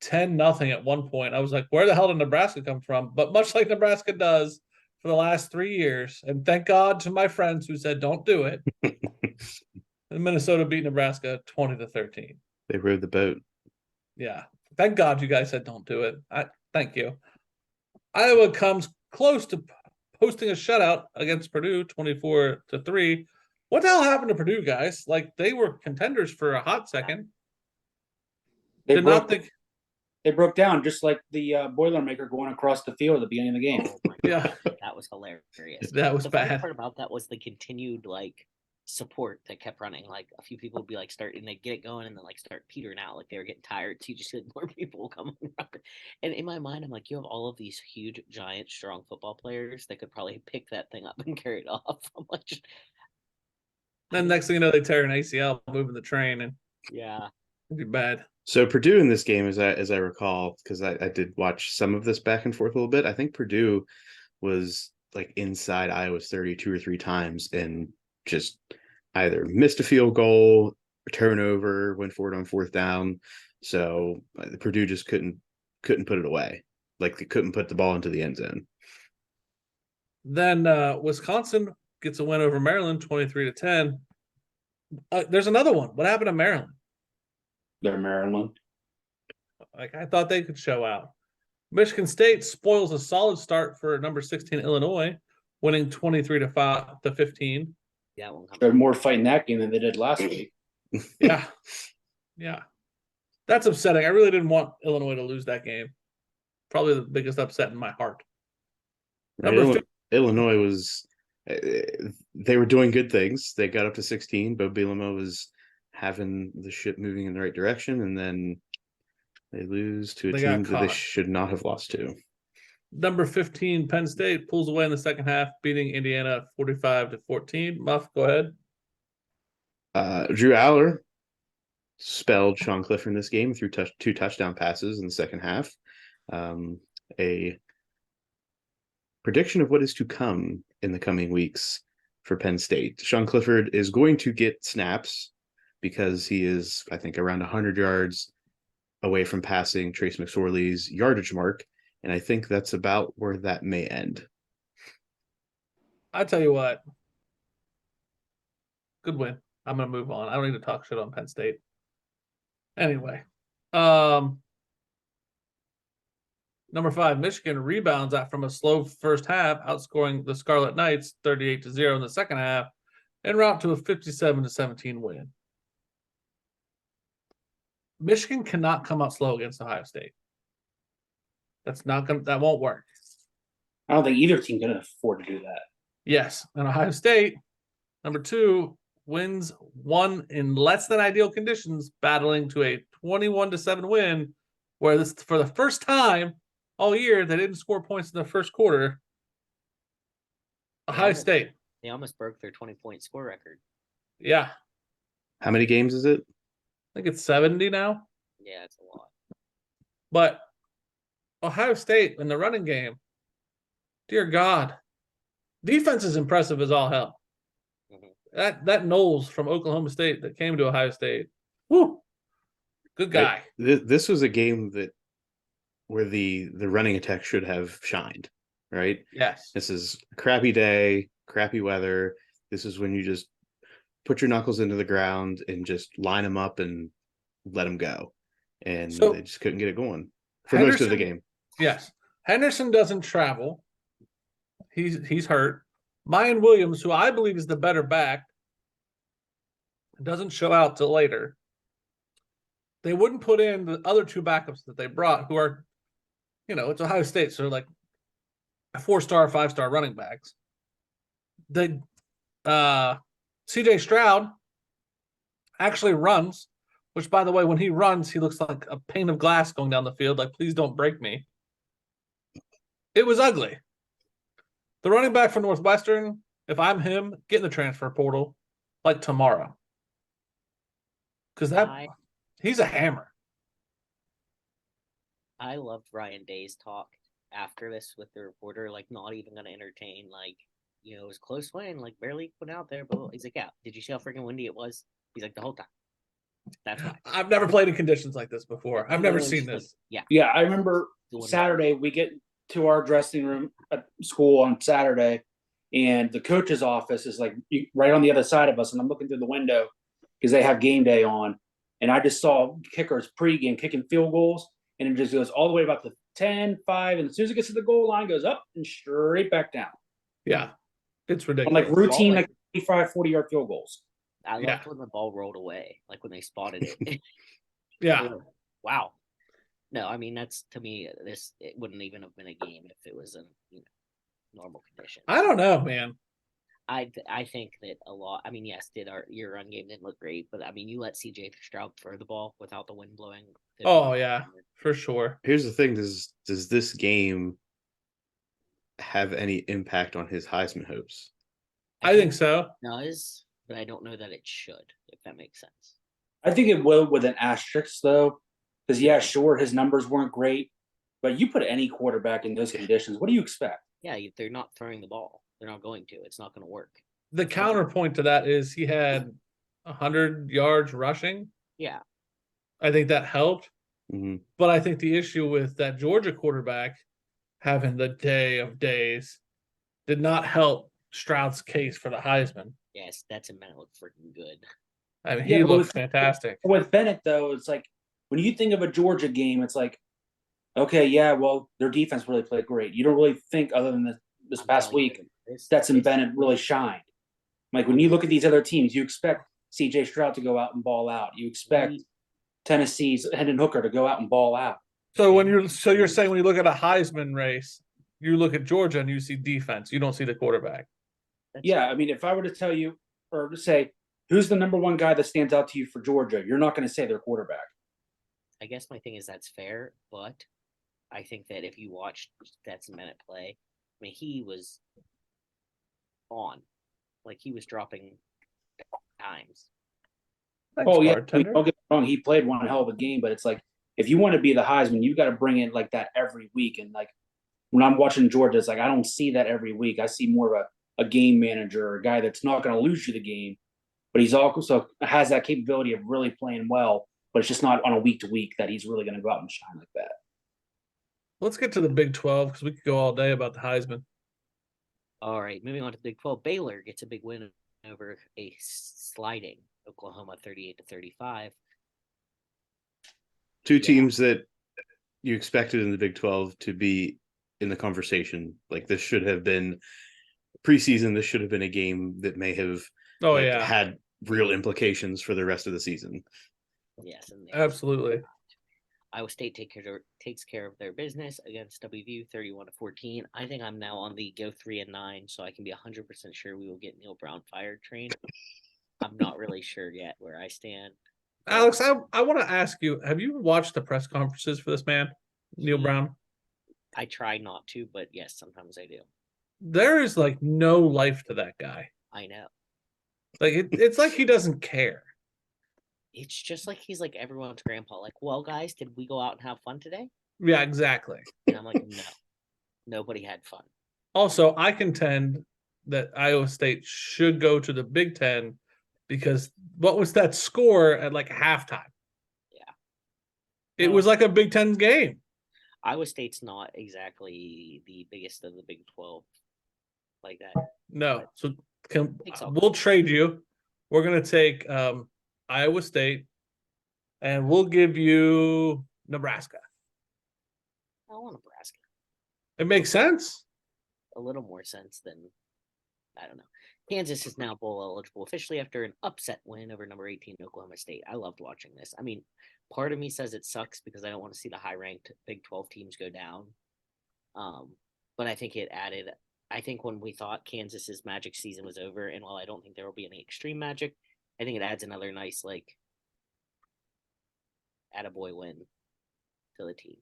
10-0 at one point. I was like, where the hell did Nebraska come from? But much like Nebraska does for the last 3 years, and thank God to my friends who said don't do it, Minnesota beat Nebraska 20-13. They rode the boat. Yeah. Thank God you guys said don't do it. Thank you. Iowa comes close to posting a shutout against Purdue 24-3. What the hell happened to Purdue, guys? Like, they were contenders for a hot second. They Did not think. They broke down just like the Boilermaker going across the field at the beginning of the game. Oh my Yeah. God, that was hilarious. That was the funny bad. part about that was the continued support that kept running. Like a few people would be starting, they'd get it going and then start petering out, like they were getting tired. So you just see more people coming up. And in my mind, I'm like, you have all of these huge, giant, strong football players that could probably pick that thing up and carry it off. I'm like, Then next thing you know, they tear an ACL moving the train, and yeah, it'd be bad. So Purdue in this game, as I recall, because I did watch some of this back and forth a little bit, I think Purdue was inside Iowa's 30 2 or 3 times and just either missed a field goal, turnover, went for it on 4th down. So Purdue just couldn't put it away. Like they couldn't put the ball into the end zone. Then Wisconsin gets a win over Maryland 23-10. There's another one. What happened to Maryland? They're Maryland. I thought they could show out. Michigan State spoils a solid start for number 16 Illinois, winning 23-15. that one comes. They're more fighting that game than they did last week. Yeah. Yeah. That's upsetting. I really didn't want Illinois to lose that game. Probably the biggest upset in my heart. Right? Illinois was they were doing good things. They got up to 16. Bo Bielema was having the ship moving in the right direction, and then they lose to a team that they should not have lost to. Number 15, Penn State pulls away in the second half, beating Indiana 45-14. Muff, go ahead. Drew Aller spelled Sean Clifford in this game through 2 touchdown passes in the second half. A prediction of what is to come in the coming weeks for Penn State. Sean Clifford is going to get snaps because he is, I think, around 100 yards away from passing Trace McSorley's yardage mark. And I think that's about where that may end. I tell you what, good win. I'm gonna move on. I don't need to talk shit on Penn State. Anyway, number 5, Michigan rebounds out from a slow first half, outscoring the Scarlet Knights 38-0 in the second half, en route to a 57-17 win. Michigan cannot come out slow against Ohio State. That won't work. I don't think either team can afford to do that. Yes, and Ohio State, number 2, wins one in less than ideal conditions, battling to a 21-7 win, where this for the first time all year they didn't score points in the first quarter. Ohio State. They almost broke their 20-point score record. Yeah. How many games is it? I think it's 70 now. Yeah, it's a lot. But Ohio State in the running game, dear God, defense is impressive as all hell. Mm-hmm. That Knowles from Oklahoma State that came to Ohio State, whoo, good guy. This was a game where the running attack should have shined, right? Yes. This is a crappy day, crappy weather. This is when you just put your knuckles into the ground and just line them up and let them go. And they just couldn't get it going for most of the game. Yes. Henderson doesn't travel. He's hurt. Mayan Williams, who I believe is the better back, doesn't show out till later. They wouldn't put in the other 2 backups that they brought, who are, it's Ohio State, so like 4-star, 5-star running backs. They CJ Stroud actually runs, which, by the way, when he runs, he looks like a pane of glass going down the field. Like, please don't break me. It was ugly. The running back for Northwestern, if I'm him, get in the transfer portal like tomorrow. Because he's a hammer. I loved Ryan Day's talk after this with the reporter, like not even going to entertain, like, it was close win, like barely put out there. But he's like, yeah, did you see how freaking windy it was? He's like, the whole time. That's why. I've never played in conditions like this before. I've never seen this. Like, Yeah, I remember Saturday we get to our dressing room at school on Saturday, and the coach's office is like right on the other side of us, and I'm looking through the window because they have game day on, and I just saw kickers pregame kicking field goals, and it just goes all the way about to 10, 5, and as soon as it gets to the goal line, goes up and straight back down. Yeah, it's ridiculous. On like routine, like 35, 40-yard field goals. I loved when the ball rolled away, like when they spotted it. Yeah. Wow. No, I mean, that's, to me, it wouldn't even have been a game if it was in normal conditions. I don't know, man. I think that a lot. I mean, yes, your run game didn't look great, but I mean, you let CJ Stroud throw the ball without the wind blowing. Oh yeah, for sure. Here's the thing: does this game have any impact on his Heisman hopes? I think so. It does, but I don't know that it should, if that makes sense. I think it will with an asterisk though, because yeah, sure, his numbers weren't great, but you put any quarterback in those conditions, what do you expect? Yeah, they're not throwing the ball. They're not going to. It's not going to work. The counterpoint to that is he had 100 yards rushing. Yeah. I think that helped. Mm-hmm. But I think the issue with that Georgia quarterback having the day of days did not help Stroud's case for the Heisman. Yes, that's a man looked freaking good. I mean, he looked fantastic. With Bennett, though, it's like when you think of a Georgia game, it's like, okay, yeah, well, their defense really played great. You don't really think, other than this past week, Stetson Bennett really shined. Like when you look at these other teams, you expect CJ Stroud to go out and ball out. You expect Tennessee's Hendon Hooker to go out and ball out. So you're saying when you look at a Heisman race, you look at Georgia and you see defense. You don't see the quarterback. Yeah, I mean, if I were to tell you or to say who's the number one guy that stands out to you for Georgia, you're not going to say their quarterback. I guess my thing is that's fair, but I think that if you watch Stetson Bennett play, I mean, he was on. Like, he was dropping times. Thanks, oh, yeah. bartender. Don't get me wrong. He played one hell of a game, but it's like, if you want to be the Heisman, you got to bring in like that every week. And like, when I'm watching Georgia, it's like, I don't see that every week. I see more of a game manager or a guy that's not going to lose you the game. but he's also has that capability of really playing well. But it's just not on a week to week that he's really going to go out and shine like that. Let's get to the Big 12 because we could go all day about the Heisman. All right, moving on to the Big 12. Baylor gets a big win over a sliding Oklahoma 38-35. Two Yeah. teams that you expected in the Big 12 to be in the conversation. Like this should have been preseason. This should have been a game that may have had real implications for the rest of the season. Yes, and absolutely. Iowa State takes care of their business against WVU 31-14. I think I'm now on the go 3-9, so I can be 100% sure we will get Neil Brown fired train. I'm not really sure yet where I stand. Alex, I want to ask you, have you watched the press conferences for this man, Neil Brown? I try not to, but yes, sometimes I do. There is like no life to that guy. I know. Like it's like he doesn't care. It's just like he's like everyone's grandpa. Like, well, guys, did we go out and have fun today? Yeah, exactly. And I'm like, no, nobody had fun. Also, I contend that Iowa State should go to the Big Ten because what was that score at like halftime? Yeah. It was like a Big Ten game. Iowa State's not exactly the biggest of the Big 12 like that. No. So we'll trade you. We're going to take Iowa State and we'll give you Nebraska. I want Nebraska. It makes sense. A little more sense than, I don't know. Kansas is now bowl eligible officially after an upset win over number 18 Oklahoma State. I loved watching this. I mean, part of me says it sucks because I don't want to see the high-ranked Big 12 teams go down. But I think it added. I think when we thought Kansas's magic season was over, and while I don't think there will be any extreme magic, I think it adds another nice like attaboy win to the team.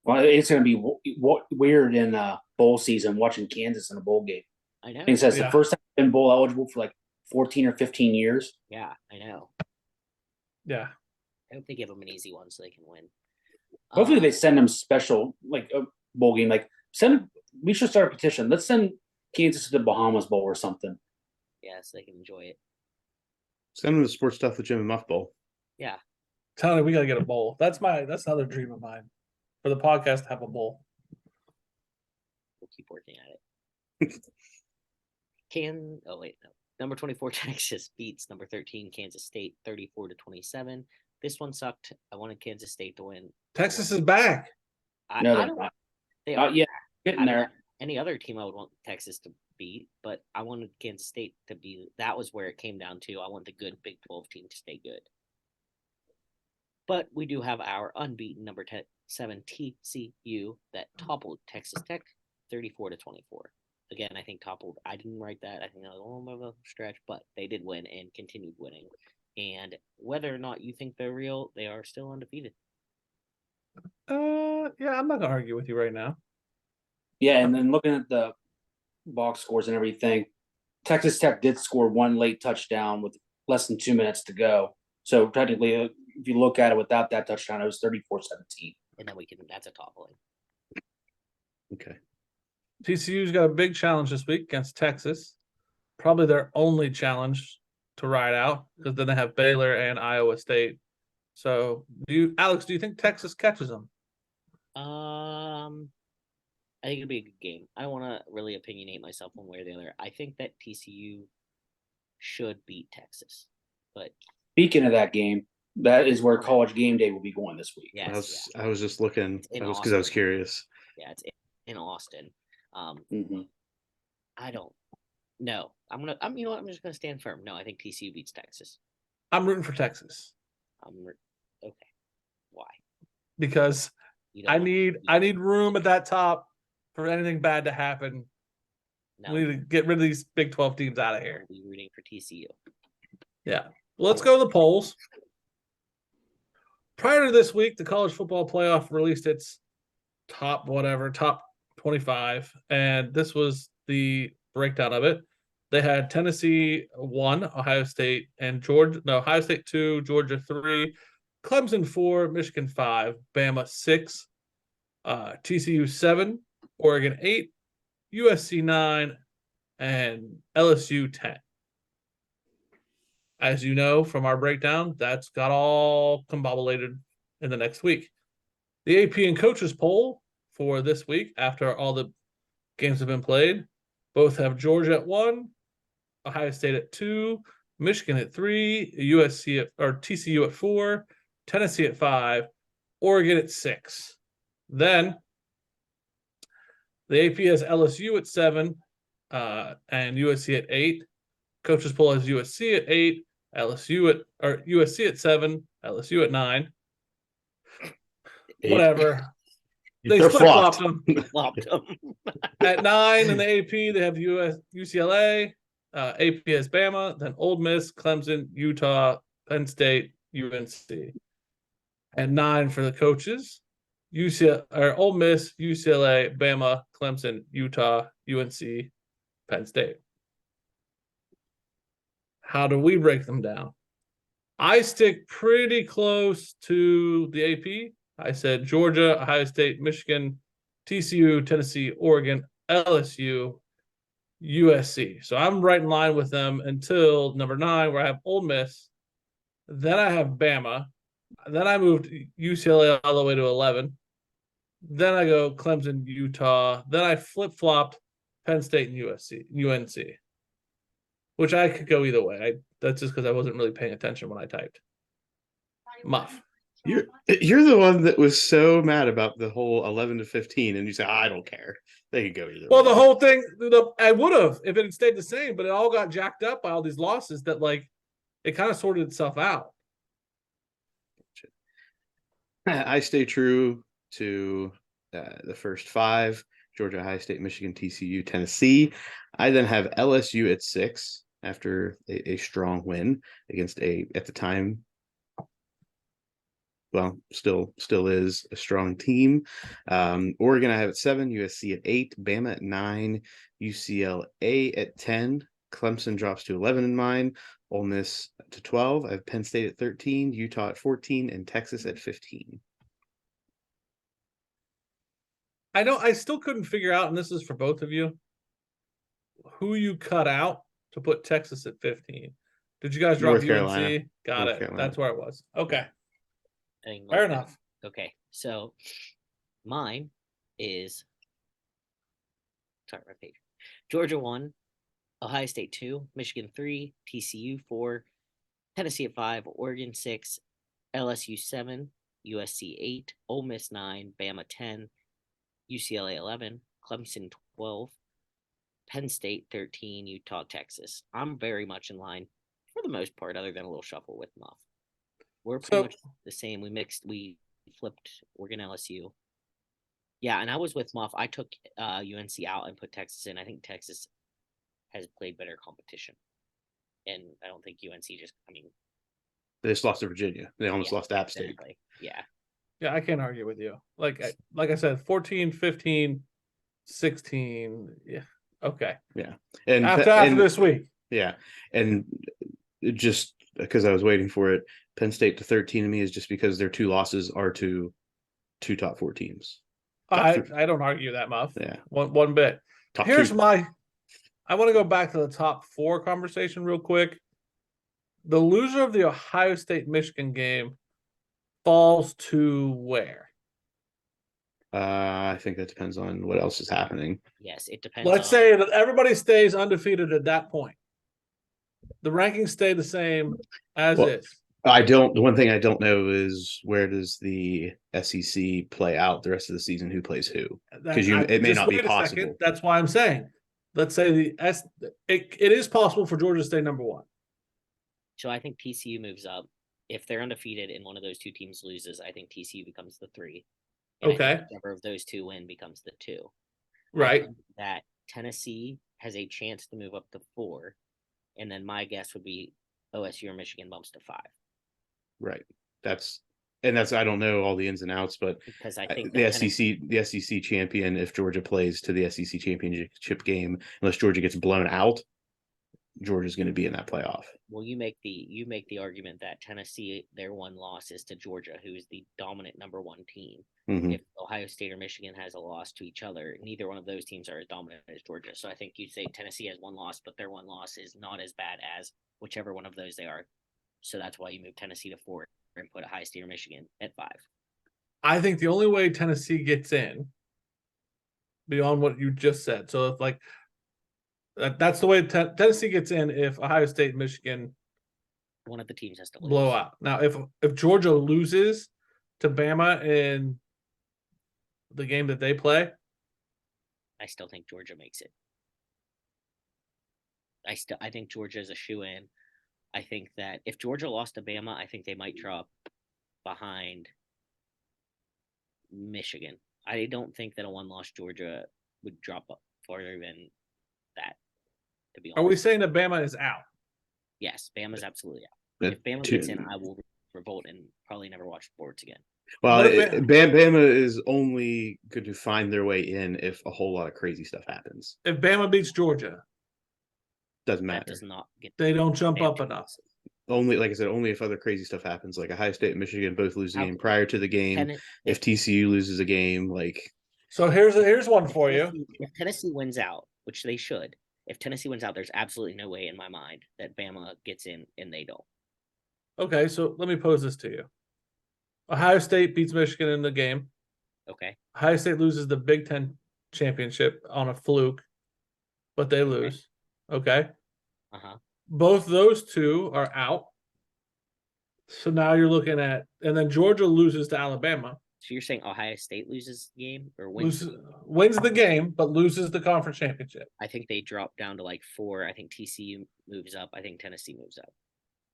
Well, it's going to be weird in bowl season watching Kansas in a bowl game. I know. I think it says the first time they've been bowl eligible for like 14 or 15 years. Yeah, I know. Yeah. I hope they give them an easy one so they can win. Hopefully they send them special, like a bowl game. Like we should start a petition. Let's send Kansas to the Bahamas Bowl or something. Yeah, so they can enjoy it. Send them to Sports Stuff with Jim and Muff Bowl. Yeah. Tony, we got to get a bowl. That's another dream of mine for the podcast to have a bowl. We'll keep working at it. Number 24 Texas beats number 13 Kansas State 34-27. This one sucked. I wanted Kansas State to win. Texas is back. They are getting there. Any other team I would want Texas to beat, but I wanted Kansas State to be. That was where it came down to. I want the good Big 12 team to stay good. But we do have our unbeaten number 7 TCU that toppled Texas Tech 34-24. Again, I think toppled. I didn't write that. I think that was a little bit of a stretch, but they did win and continued winning. And whether or not you think they're real, they are still undefeated. Yeah, I'm not gonna argue with you right now. Yeah, and then looking at the box scores and everything, Texas Tech did score one late touchdown with less than 2 minutes to go. So technically, if you look at it without that touchdown, it was 34-17. And then that's a toppling. Okay. TCU's got a big challenge this week against Texas. Probably their only challenge to ride out because then they have Baylor and Iowa State. So, Alex, do you think Texas catches them? I think it'll be a good game. I don't want to really opinionate myself one way or the other. I think that TCU should beat Texas. But speaking of that game, that is where College Game Day will be going this week. Yes, I was just looking. Because I was curious. Yeah, it's in Austin. Mm-hmm. I don't know. You know what? I'm just gonna stand firm. No, I think TCU beats Texas. I'm rooting for Texas. Okay. Why? Because I need room at that top for anything bad to happen. No. We need to get rid of these Big 12 teams out of here. We'll be rooting for TCU. Yeah. Well, let's go to the polls. Prior to this week, the college football playoff released its top 25, and this was the breakdown of it. They had Tennessee 1, Ohio State and Ohio State 2, Georgia 3, Clemson 4, Michigan 5, Bama 6, TCU 7, Oregon 8, USC 9, and LSU 10. as you know from our breakdown, that's got all combobulated in the next week. The AP and coaches poll for this week, after all the games have been played, both have Georgia at 1, Ohio State at 2, Michigan at 3, USC or TCU at 4, Tennessee at 5, Oregon at 6. Then the AP has LSU at 7, and USC at 8. Coaches poll has USC at 8, USC at 7, LSU at 9. 8. Whatever. They They're flip flopped flopped. them. Flopped them. At 9 in the AP, they have UCLA. AP has Bama, then Ole Miss, Clemson, Utah, Penn State, UNC. And 9 for the coaches, Ole Miss, UCLA, Bama, Clemson, Utah, UNC, Penn State. How do we break them down? I stick pretty close to the AP. I said Georgia, Ohio State, Michigan, TCU, Tennessee, Oregon, LSU, USC. So I'm right in line with them until number 9, where I have Ole Miss. Then I have Bama. Then I moved UCLA all the way to 11. Then I go Clemson, Utah. Then I flip-flopped Penn State and UNC, which I could go either way. That's just because I wasn't really paying attention when I typed. Muff. You're the one that was so mad about the whole 11 to 15, and you say, I don't care. They could go either Well, way. the whole thing, I would have if it had stayed the same, but it all got jacked up by all these losses that, like, it kind of sorted itself out. I stay true to the first 5: Georgia, Ohio State, Michigan, TCU, Tennessee. I then have LSU at 6 after a strong win against at the time, well, still is a strong team. Oregon I have at 7, USC at 8, Bama at 9, UCLA at 10, Clemson drops to 11 in mine, Ole Miss to 12. I have Penn State at 13, Utah at 14, and Texas at 15. I still couldn't figure out, and this is for both of you, who you cut out to put Texas at 15. Did you guys drop North UNC? Carolina. Got North it. Carolina. That's where it was. Okay. I think Fair enough. Okay, so mine is, sorry, my page. Georgia 1, Ohio State 2, Michigan 3, TCU 4, Tennessee at 5, Oregon 6, LSU 7, USC 8, Ole Miss 9, Bama 10, UCLA 11, Clemson 12, Penn State 13, Utah, Texas. I'm very much in line for the most part, other than a little shuffle with Muff. We're pretty much the same. We flipped Oregon, LSU. Yeah, and I was with Muff. I took UNC out and put Texas in. I think Texas has played better competition. And I don't think UNC They just lost to Virginia. They almost lost to App State. Exactly. Yeah. Yeah, I can't argue with you. Like I said, 14, 15, 16. Yeah. Okay. Yeah. And after this week. Yeah. And just because I was waiting for it, Penn State to 13 to me is just because their 2 losses are to 2 top 4 teams. I don't argue that, Muff. Yeah. One bit. Here's 2. I want to go back to the top 4 conversation real quick. The loser of the Ohio State Michigan game falls to where? I think that depends on what else is happening. Yes, it depends. Let's say that everybody stays undefeated at that point. The rankings stay the same as is. The one thing I don't know is where does the SEC play out the rest of the season? Who plays who? Because it may not be possible. That's why I'm saying, let's say it is possible for Georgia to stay number 1. So I think TCU moves up. If they're undefeated and one of those 2 teams loses, I think TCU becomes the 3. And okay. Whichever of those 2 win becomes the 2. Right. That Tennessee has a chance to move up to 4. And then my guess would be OSU or Michigan bumps to 5. Right. That's I don't know all the ins and outs, but because I think the SEC champion, if Georgia plays to the SEC championship game, unless Georgia gets blown out, Georgia's going to be in that playoff. Well, you make the argument that Tennessee, their one loss is to Georgia, who is the dominant number one team. Mhm. If Ohio State or Michigan has a loss to each other, neither one of those teams are as dominant as Georgia. So I think you'd say Tennessee has one loss, but their one loss is not as bad as whichever one of those they are. So that's why you move Tennessee to 4 and put Ohio State or Michigan at 5. I think the only way Tennessee gets in, beyond what you just said, so if like that's the way Tennessee gets in if Ohio State and Michigan One of the teams has to lose. blow out. Now, if Georgia loses to Bama in the game that they play, I still think Georgia makes it. I think Georgia is a shoe-in. I think that if Georgia lost to Bama, I think they might drop behind Michigan. I don't think that a one-loss Georgia would drop up farther than that. To be honest, are we saying that Bama is out? yes, Bama's absolutely out. But If Bama gets in, I will revolt and probably never watch sports again. Well, What if Bama is only going to find their way in if a whole lot of crazy stuff happens. If Bama beats Georgia, Doesn't That matter. does not get. they don't jump Bam. up enough. Only, like I said, only if other crazy stuff happens, like Ohio State and Michigan both lose the game prior to the game. Ten- If TCU loses a game, like So here's one for you. If Tennessee wins out, which they should, if Tennessee wins out, there's absolutely no way in my mind that Bama gets in and they don't. Okay, so let me pose this to you. Ohio State beats Michigan in the game. Okay. Ohio State loses the Big Ten championship on a fluke, but they lose. Okay. Uh-huh. Both those two are out. So now you're looking at, and then Georgia loses to Alabama. So you're saying Ohio State loses the game or wins? Wins the game, but loses the conference championship. I think they drop down to like 4. I think TCU moves up. I think Tennessee moves up.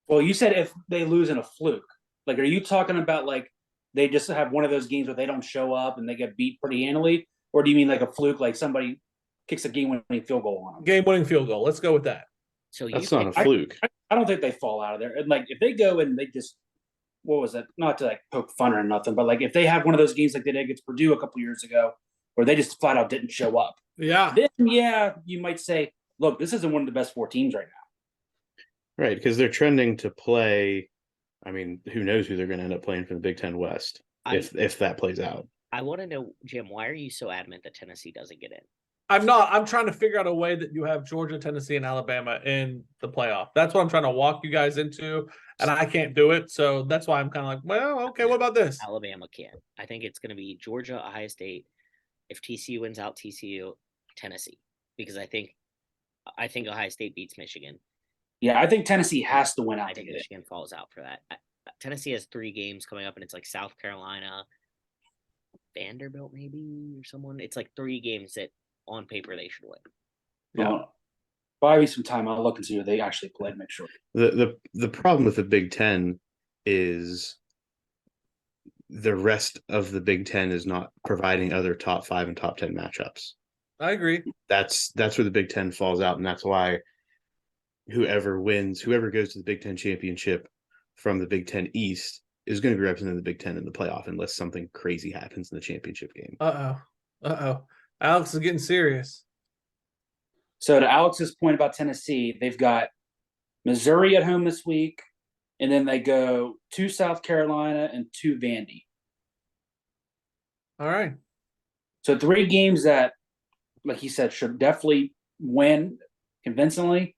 Well, you said if they lose in a fluke. Like, are you talking about like they just have one of those games where they don't show up and they get beat pretty handily? Or do you mean like a fluke, like somebody kicks a game-winning field goal on them? Game-winning field goal. Let's go with that. So that's you not a pick- fluke. I don't think they fall out of there. And like if they go and they just, what was it? Not to like poke fun or nothing, but like if they have one of those games like they did against Purdue a couple years ago, where they just flat out didn't show up, Yeah. then yeah, you might say, look, this isn't one of the best 4 teams right now. Right, because they're trending to play. I mean, who knows who they're going to end up playing for the Big Ten West if that plays out. I want to know, Jim, why are you so adamant that Tennessee doesn't get in? I'm not. I'm trying to figure out a way that you have Georgia, Tennessee, and Alabama in the playoff. That's what I'm trying to walk you guys into, and I can't do it. So that's why I'm kind of like, well, okay, what about this? Alabama can. I think it's going to be Georgia, Ohio State. If TCU wins out, TCU, Tennessee, because I think Ohio State beats Michigan. Yeah, I think Tennessee has to win out I to think get it. Michigan falls out for that. Tennessee has 3 games coming up, and it's like South Carolina, Vanderbilt, maybe, or someone. It's like 3 games that on paper they should win. Yeah. Well, buy me some time. I'll look and see who they actually play and make sure. The problem with the Big Ten is the rest of the Big Ten is not providing other top 5 and top 10 matchups. I agree. That's where the Big Ten falls out, and that's why whoever goes to the Big Ten championship from the Big Ten East is going to be representing the Big Ten in the playoff unless something crazy happens in the championship game. Alex is getting serious. So to Alex's point about Tennessee, they've got Missouri at home this week, and then they go to South Carolina and to Vandy. All right. So 3 games that, like he said, should definitely win convincingly.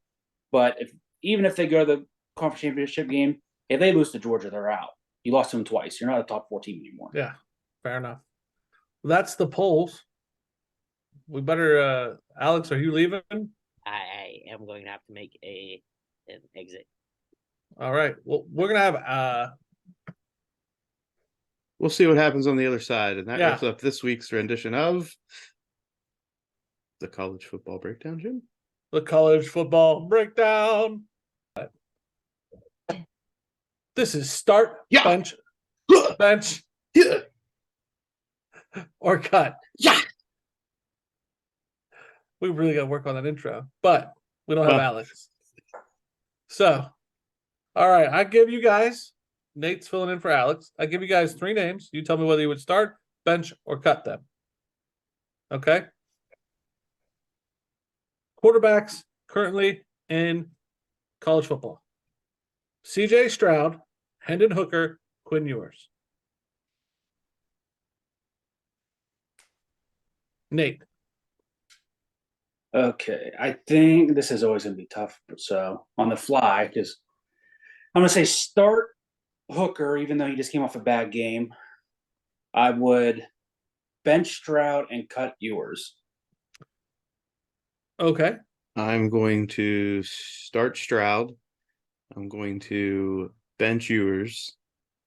But even if they go to the conference championship game, if they lose to Georgia, they're out. You lost to them twice. You're not a top 4 team anymore. Yeah. Fair enough. That's the polls. We better. Alex, are you leaving? I am going to have to make an exit. All right. Well, we're gonna have. We'll see what happens on the other side, and that Yeah. wraps up this week's rendition of the college football breakdown, Jim. The college football breakdown. This is start, Yeah. bench, Yeah. or cut. Yeah. We really got to work on that intro, but we don't have Well. Alex. So, all right, I give you guys, Nate's filling in for Alex. I give you guys 3 names. You tell me whether you would start, bench, or cut them. Okay? Quarterbacks currently in college football. CJ Stroud, Hendon Hooker, Quinn Ewers. Nate. Okay, I think this is always going to be tough. So on the fly, because I'm going to say start Hooker, even though he just came off a bad game. I would bench Stroud and cut Ewers. Okay. I'm going to start Stroud. I'm going to bench Ewers,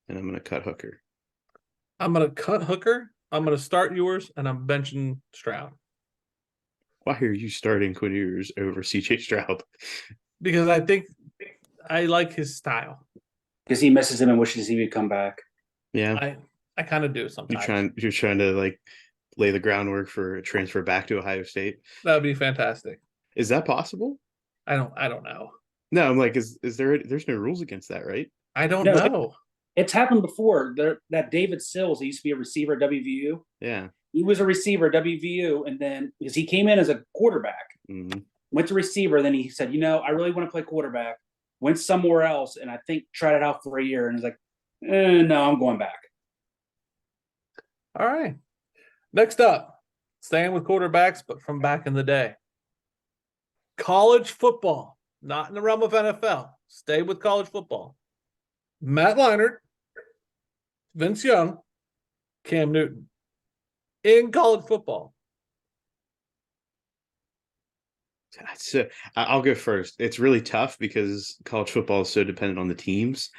and I'm going to cut Hooker. I'm going to cut Hooker. I'm going to start Ewers, and I'm benching Stroud. Why are you starting Quinn Ewers over CJ Stroud? Because I think I like his style. Because he misses him and wishes he would come back. Yeah, I kind of do sometimes. you're trying to like lay the groundwork for a transfer back to Ohio State. That would be fantastic. Is that possible? I don't know. No, I'm like, there's no rules against that, right? I don't No. know. It's happened before. That David Sills, he used to be a receiver at WVU. Yeah. He was a receiver at WVU, and then because he came in as a quarterback, Mm-hmm. went to receiver, then he said, I really want to play quarterback. Went somewhere else, and I think tried it out for a year, and was like, no, I'm going back. All right. Next up, staying with quarterbacks, but from back in the day. College football, not in the realm of NFL. Stay with college football. Matt Leinart, Vince Young, Cam Newton. In college football. So I'll go first. It's really tough because college football is so dependent on the teams.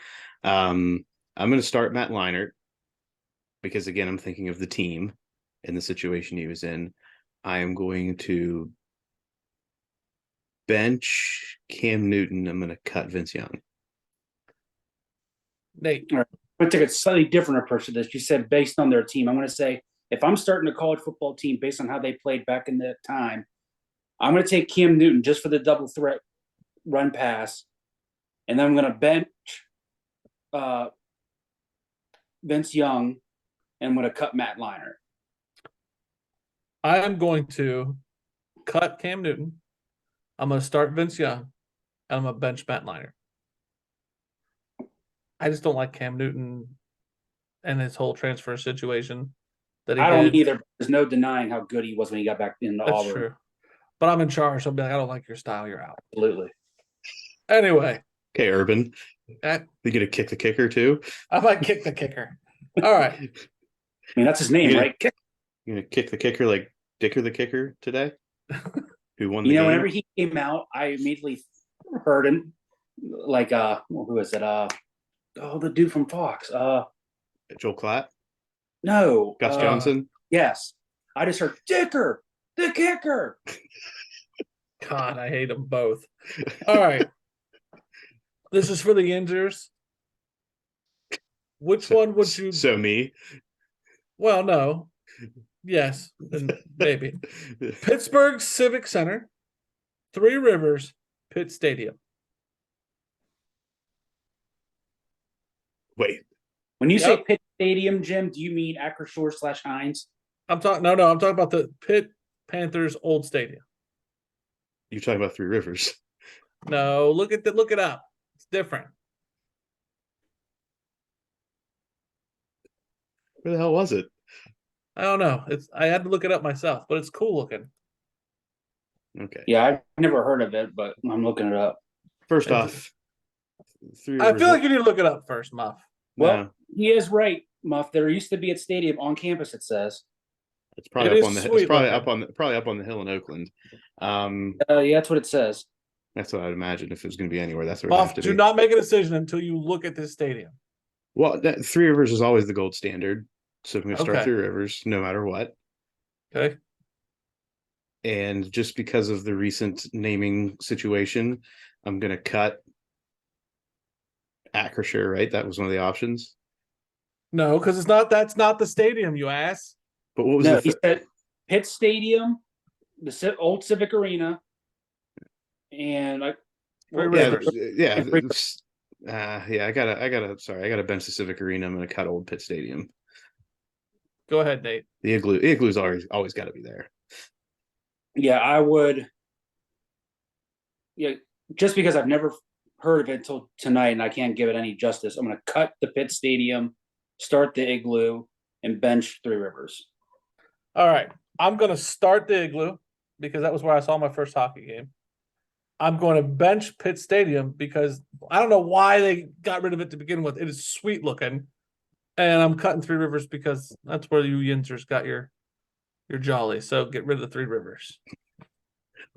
I'm going to start Matt Leinart because, again, I'm thinking of the team and the situation he was in. I am going to bench Cam Newton. I'm going to cut Vince Young. Nate. I'm going to take a slightly different approach to this. You said based on their team. I'm going to say if I'm starting a college football team based on how they played back in that time, I'm going to take Cam Newton just for the double threat run pass, and then I'm going to bench Vince Young, and I'm going to cut Matt Leinart. I am going to cut Cam Newton. I'm going to start Vince Young, and I'm going to bench Matt Leinart. I just don't like Cam Newton and his whole transfer situation that he I don't did. either. There's no denying how good he was when he got back into That's Auburn. true. But I'm in charge, so I'll be like, I don't like your style. You're out. Absolutely. Anyway, Okay, Urban. I You get to kick the kicker too? might kick the kicker. All right. I mean, that's his name, Yeah. right? Kick. You're going to kick the kicker like Dicker the kicker today? Who won the game? Whenever he came out, I immediately heard him like who is it? The dude from Fox. Joel Klatt? No. Gus Johnson? Yes. I just heard Dicker, the kicker. God, I hate them both. All right. This is for the Yinzers. Which one would you? So me? Well, no. Yes, and maybe. Pittsburgh Civic Center, Three Rivers, Pitt Stadium. Wait. When you Yep. say Pitt Stadium, Jim, do you mean Acrisure / Heinz? I'm talking. No, I'm talking about the Pitt Panthers old stadium. You're talking about Three Rivers. No, look it up. It's different. Where the hell was it? I don't know. I had to look it up myself, but it's cool looking. Okay. Yeah, I've never heard of it, but I'm looking it up. First It's- off, Three I Rivers. feel like you need to look it up first, Muff. Well, No, he is right, Muff. There used to be a stadium on campus, it says. it's probably It up is on the. It's sweet probably looking. up on the hill in Oakland. Yeah, that's what it says. That's what I'd imagine if it was going to be anywhere. That's where it would Muff, have to do be. not make a decision until you look at this stadium. Well, Three Rivers is always the gold standard, so I'm going to start Okay. Three Rivers no matter what. Okay. And just because of the recent naming situation, I'm going to cut Acrisure. Right, that was one of the options. No, because that's not the stadium, you ass. But what was No, the? he said Pitt Stadium, the old Civic Arena, and like Three Yeah, Rivers. yeah. Yeah, I gotta bench the Civic Arena. I'm gonna cut old Pitt Stadium. Go ahead, Nate. The igloo's always got to be there. yeah, I would. Yeah, just because I've never heard of it until tonight, and I can't give it any justice. I'm going to cut the pit stadium, start the igloo, and bench Three Rivers. All right. I'm going to start the igloo because that was where I saw my first hockey game. I'm going to bench Pitt Stadium because I don't know why they got rid of it to begin with. It is sweet looking. And I'm cutting Three Rivers because that's where you Yinzers got your jolly. So get rid of the Three Rivers.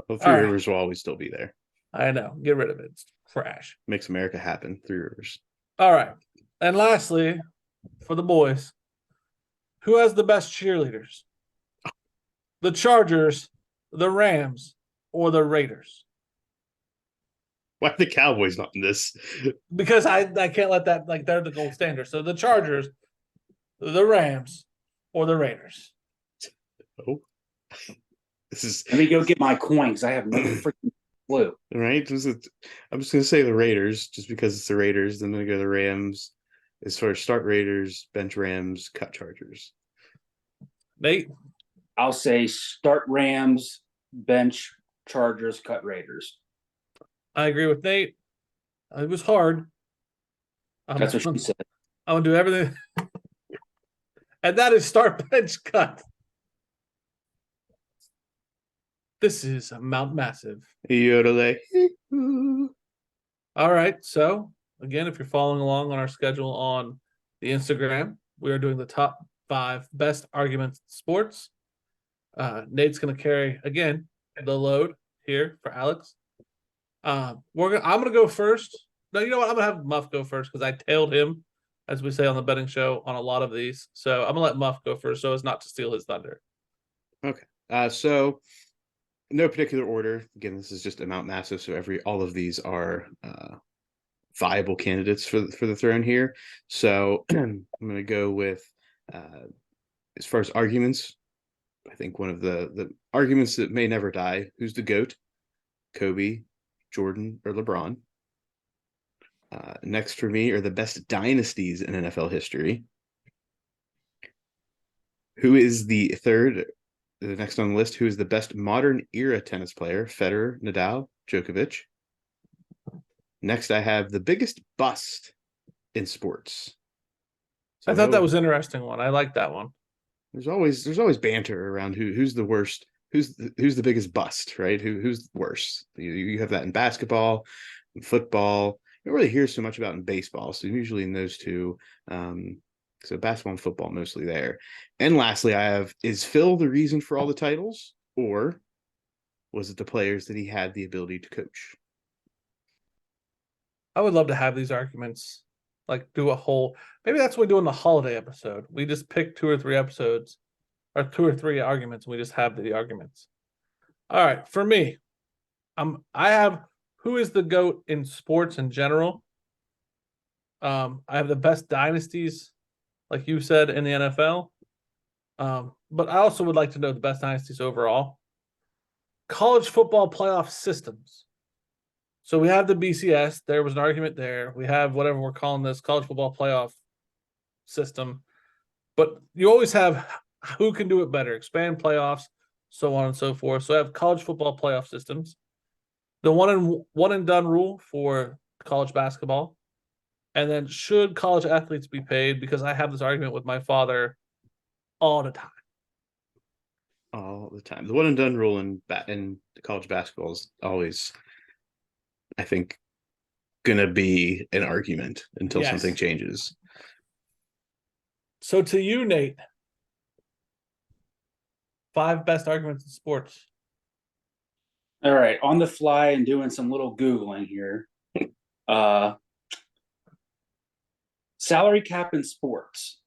Well, Three All right. Rivers will always still be there. I know. Get rid of it. It's trash. Makes America happen. Three Rivers. All right. And lastly, for the boys, who has the best cheerleaders? The Chargers, the Rams, or the Raiders? Why are the Cowboys not in this? Because I can't let that, like, they're the gold standard. So the Chargers, the Rams, or the Raiders. Oh, this is Let me go get my coins. I have no freaking clue. right. I'm just gonna say the Raiders, just because it's the Raiders. Then I'm gonna go the Rams. As far as start Raiders, bench Rams, cut Chargers. Nate, I'll say start Rams, bench Chargers, cut Raiders. I agree with Nate. It was hard. That's what she said. I'm gonna do everything, and that is start, bench, cut. This is Mount Massive. Yodel. All right. So again, if you're following along on our schedule on the Instagram, we are doing the top 5 best arguments in sports. Nate's going to carry again the load here for Alex. I'm going to go first. No, you know what? I'm going to have Muff go first because I tailed him, as we say on the betting show, on a lot of these. So I'm going to let Muff go first so as not to steal his thunder. Okay. So no particular order. Again, this is just a Mount Massive, so all of these are viable candidates for the throne here. So I'm going to go with as far as arguments. I think one of the arguments that may never die. Who's the GOAT? Kobe, Jordan, or LeBron? Next for me are the best dynasties in NFL history. Who is the next on the list? Who is the best modern era tennis player? Federer, Nadal, Djokovic. Next, I have the biggest bust in sports. I thought that was an interesting one. I like that one. There's always banter around who's the worst, who's the biggest bust, right? Who's worse? You have that in basketball, in football. You don't really hear so much about in baseball. So usually in those two, so basketball and football mostly there. And lastly, I have, is Phil the reason for all the titles, or was it the players that he had the ability to coach? I would love to have these arguments, like do a whole, maybe that's what we do in the holiday episode. We just pick 2 or 3 episodes or 2 or 3 arguments. And we just have the arguments. All right. For me, I have who is the GOAT in sports in general. I have the best dynasties, like you said, in the NFL. But I also would like to know the best dynasties overall. College football playoff systems. So we have the BCS. There was an argument there. We have whatever we're calling this college football playoff system. But you always have who can do it better, expand playoffs, so on and so forth. So I have college football playoff systems. The one and done rule for college basketball. And then should college athletes be paid? Because I have this argument with my father all the time. All the time. The one and done rule in college basketball is always, I think, gonna be an argument until something changes. So to you, Nate, 5 best arguments in sports. All right, on the fly and doing some little Googling here. Salary cap in sports.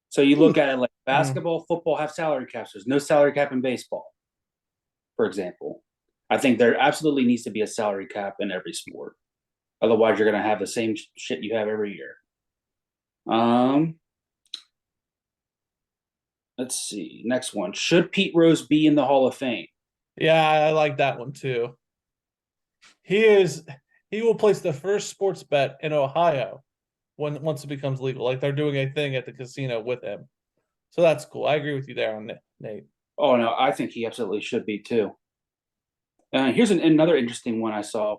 So you look at it like basketball, football have salary caps. There's no salary cap in baseball, for example. I think there absolutely needs to be a salary cap in every sport. Otherwise, you're going to have the same shit you have every year. Let's see. Next one. Should Pete Rose be in the Hall of Fame? Yeah, I like that one too. He will place the first sports bet in Ohio once it becomes legal. Like they're doing a thing at the casino with him. So that's cool. I agree with you there on Nate. Oh, no, I think he absolutely should be too. Here's another interesting one I saw.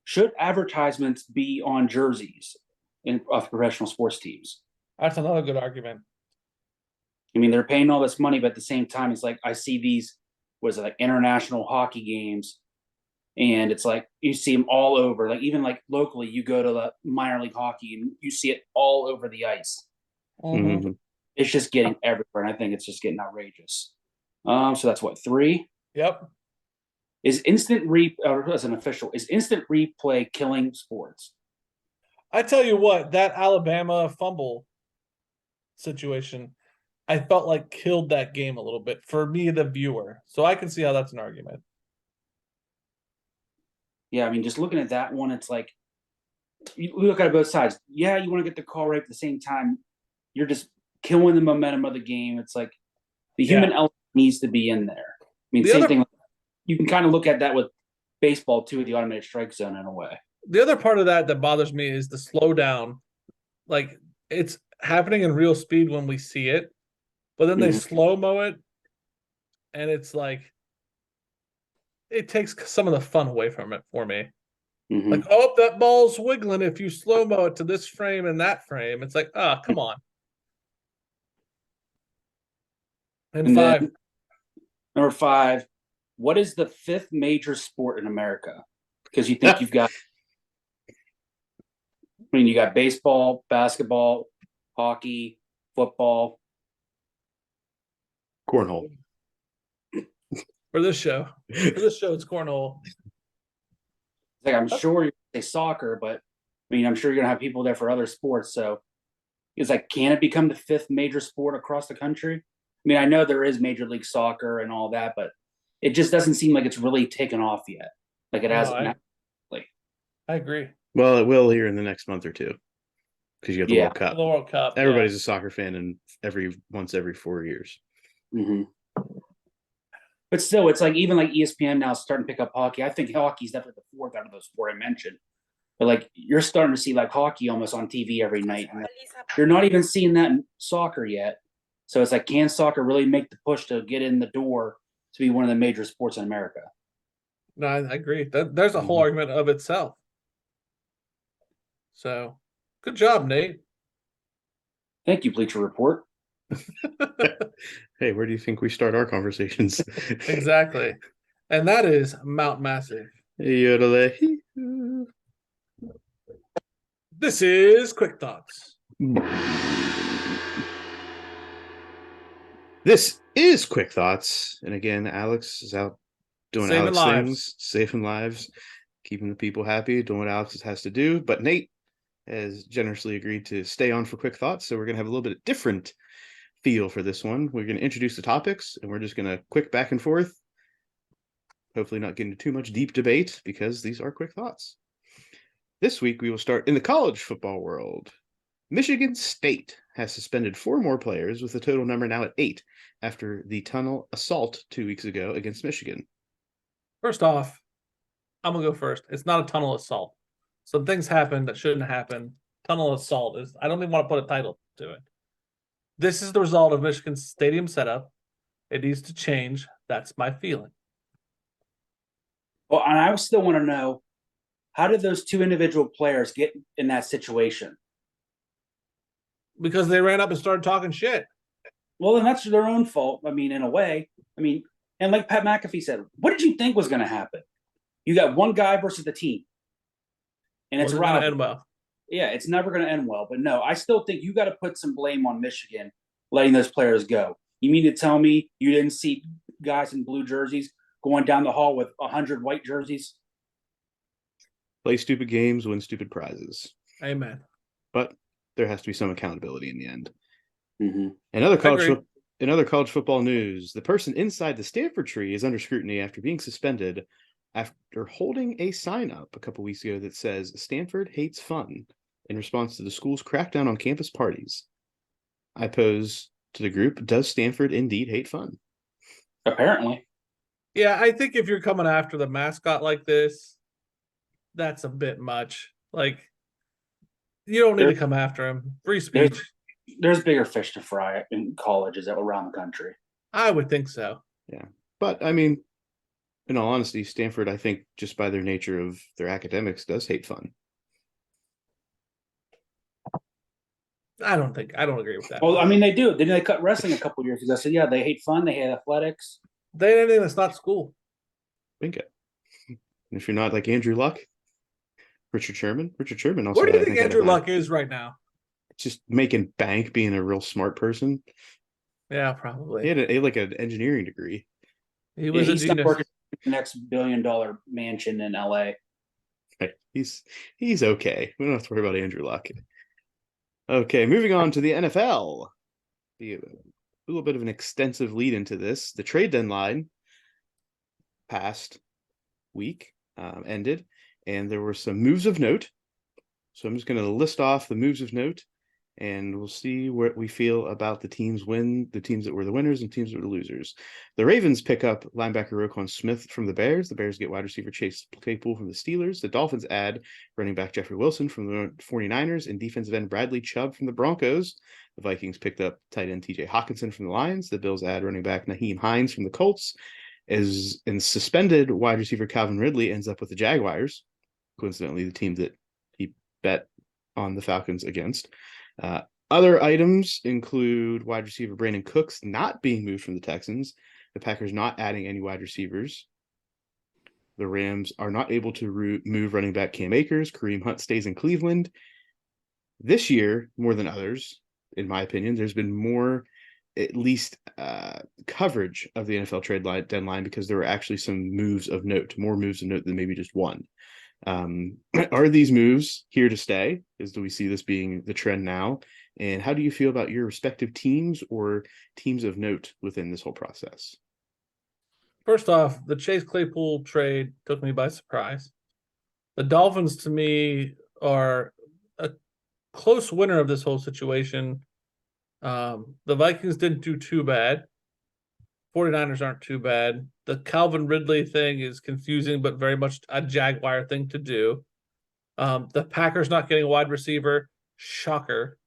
should advertisements be on jerseys of professional sports teams? That's another good argument. I mean, they're paying all this money, but at the same time, it's like I see these, was it like international hockey games, and it's like you see them all over. Like even like locally, you go to the minor league hockey and you see it all over the ice. Mhm. Mhm. It's just getting everywhere, and I think it's just getting outrageous. So that's what, 3? Yep. Is as an official, is instant replay killing sports? I tell you what, that Alabama fumble situation, I felt like killed that game a little bit for me, the viewer. So I can see how that's an argument. Yeah, I mean, just looking at that one, it's like you look at it both sides. Yeah, you want to get the call right, at the same time, you're just killing the momentum of the game. It's like the human element needs to be in there. I mean, The same other- thing. You can kind of look at that with baseball too, the automated strike zone in a way. The other part of that bothers me is the slowdown. Like it's happening in real speed when we see it, but then they Mhm. slow-mo it, and it's like it takes some of the fun away from it for me. Mhm. Like, oh, that ball's wiggling if you slow-mo it to this frame and that frame. It's like, oh, come on. And And then 5, number 5, what is the 5th major sport in America? Because you think you've got, I mean, you got baseball, basketball, hockey, football. Cornhole. for this show. For this show, it's cornhole. Like I'm sure you say soccer, but I mean, I'm sure you're gonna have people there for other sports. So it's like, can it become the 5th major sport across the country? I mean, I know there is Major League Soccer and all that, but it just doesn't seem like it's really taken off yet. Like it No, hasn't. I agree. Well, it will here in the next month or two because you have the Yeah. World The Cup. World Cup. yeah. Everybody's a soccer fan, and once every 4 years. hmm But still, it's like even like ESPN now is starting to pick up hockey. I think hockey's definitely the 4th out of those 4 I mentioned. But like you're starting to see like hockey almost on TV every night. And you're not even seeing that in soccer yet. So it's like, can soccer really make the push to get in the door to be one of the major sports in America? No, I agree. There's a whole Mhm. argument of itself. So, good job, Nate. Thank you, Bleacher Report. Hey, where do you think we start our conversations? Exactly. And that is Mount Massive. Yodel-a-hee-hoo. This is Quick Thoughts. This is Quick Thoughts. And again, Alex is out doing Saving Alex lives. things, saving lives, keeping the people happy, doing what Alex has to do. But Nate has generously agreed to stay on for Quick Thoughts. So we're going to have a little bit different feel for this one. We're going to introduce the topics and we're just going to quick back and forth. Hopefully not get into too much deep debate because these are quick thoughts. This week we will start in the college football world. Michigan State has suspended 4 more players with the total number now at 8 after the tunnel assault 2 weeks ago against Michigan. First off, I'm going to go first. It's not a tunnel assault. Some things happened that shouldn't happen. Tunnel assault is, I don't even want to put a title to it. This is the result of Michigan's stadium setup. It needs to change. That's my feeling. Well, and I still want to know, how did those 2 individual players get in that situation? Because they ran up and started talking shit. Well, then that's their own fault. I mean, in a way. I mean, and like Pat McAfee said, what did you think was going to happen? You got one guy versus the team, and it's Wasn't going to rivalry. end well. Yeah, it's never going to end well. But no, I still think you got to put some blame on Michigan letting those players go. You mean to tell me you didn't see guys in blue jerseys going down the hall with 100 white jerseys? Play stupid games, win stupid prizes. Amen. But there has to be some accountability in the end. Mm-hmm. In other college football news, the person inside the Stanford tree is under scrutiny after being suspended after holding a sign up a couple weeks ago that says Stanford hates fun in response to the school's crackdown on campus parties. I pose to the group, does Stanford indeed hate fun? Apparently. Yeah, I think if you're coming after the mascot like this, that's a bit much. Like, you don't need to come after him. Free speech. There's bigger fish to fry in colleges around the country. I would think so. Yeah. But, I mean, In all honesty, Stanford, I think, just by their nature of their academics, does hate fun. I don't agree with that. Well, I mean, they do. Didn't they cut wrestling a couple years ago? I said, yeah, they hate fun. They hate athletics. They hate anything that's not school. Bingo. And if you're not like Andrew Luck, Richard Sherman also. Where do you I think had a Andrew bad- Luck is right now? Just making bank, being a real smart person. Yeah, He probably. had like an engineering degree. He was a He's not genius. working the next $1 billion mansion in LA. Right. He's okay. We don't have to worry about Andrew Luck. Okay, moving on to the NFL. A little bit of an extensive lead into this. The trade deadline past week ended, and there were some moves of note. So I'm just going to list off the moves of note, and we'll see what we feel about the teams that were the winners and teams that were the losers. The Ravens pick up linebacker Roquan Smith from the Bears. The Bears get wide receiver Chase Claypool from the Steelers. The Dolphins add running back Jeffrey Wilson from the 49ers and defensive end Bradley Chubb from the Broncos. The Vikings picked up tight end TJ Hawkinson from the Lions. The Bills add running back Naheem Hines from the Colts. And suspended wide receiver Calvin Ridley ends up with the Jaguars. Coincidentally, the team that he bet on the Falcons against. Other items include wide receiver Brandon Cooks not being moved from the Texans, the Packers not adding any wide receivers. The Rams are not able to move running back Cam Akers. Kareem Hunt stays in Cleveland. This year, more than others, in my opinion, there's been more, at least coverage of the NFL trade deadline because there were actually some moves of note, more moves of note than maybe just one. Are these moves here to stay? Do we see this being the trend now? And how do you feel about your respective teams or teams of note within this whole process? First off, the Chase Claypool trade took me by surprise. The Dolphins, to me, are a close winner of this whole situation. The Vikings didn't do too bad. 49ers aren't too bad. The Calvin Ridley thing is confusing, but very much a Jaguar thing to do. The Packers not getting a wide receiver, shocker.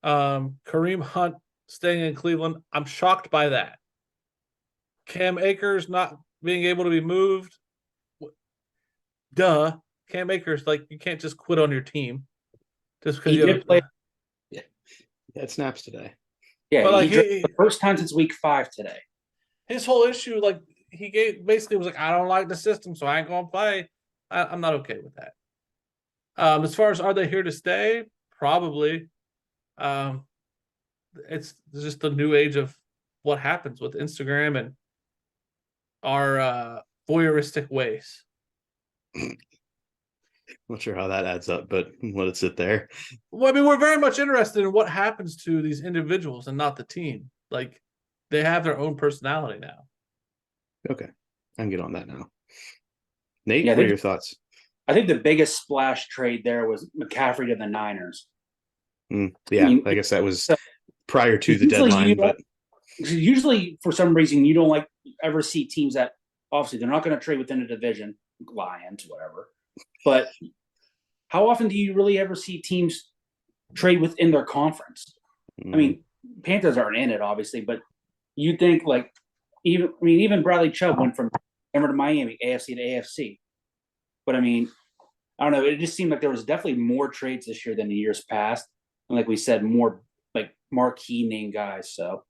Kareem Hunt staying in Cleveland, I'm shocked by that. Cam Akers not being able to be moved, duh. Cam Akers, like, you can't just quit on your team just because He you did have play. Yeah, it snaps today. Yeah, But like he dropped the first time since week 5 today. his whole issue, like, he basically was like, I don't like the system, so I ain't gonna play. I'm not okay with that. As far as are they here to stay? Probably. It's just the new age of what happens with Instagram and our voyeuristic ways. Not sure how that adds up, but let it sit there. Well, I mean, we're very much interested in what happens to these individuals and not the team. Like, they have their own personality now. Okay, I can get on that now. Nate, Yeah, what are your thoughts? I think the biggest splash trade there was McCaffrey to the Niners. Yeah, I mean, I guess that was prior to the usually deadline, but usually for some reason you don't like ever see teams that obviously they're not going to trade within a division, Lions, whatever. But how often do you really ever see teams trade within their conference? I mean, Panthers aren't in it, obviously, but you think like even Bradley Chubb went from Denver to Miami, AFC to AFC. But I mean, I don't know. It just seemed like there was definitely more trades this year than the years past, and like we said, more like marquee name guys. So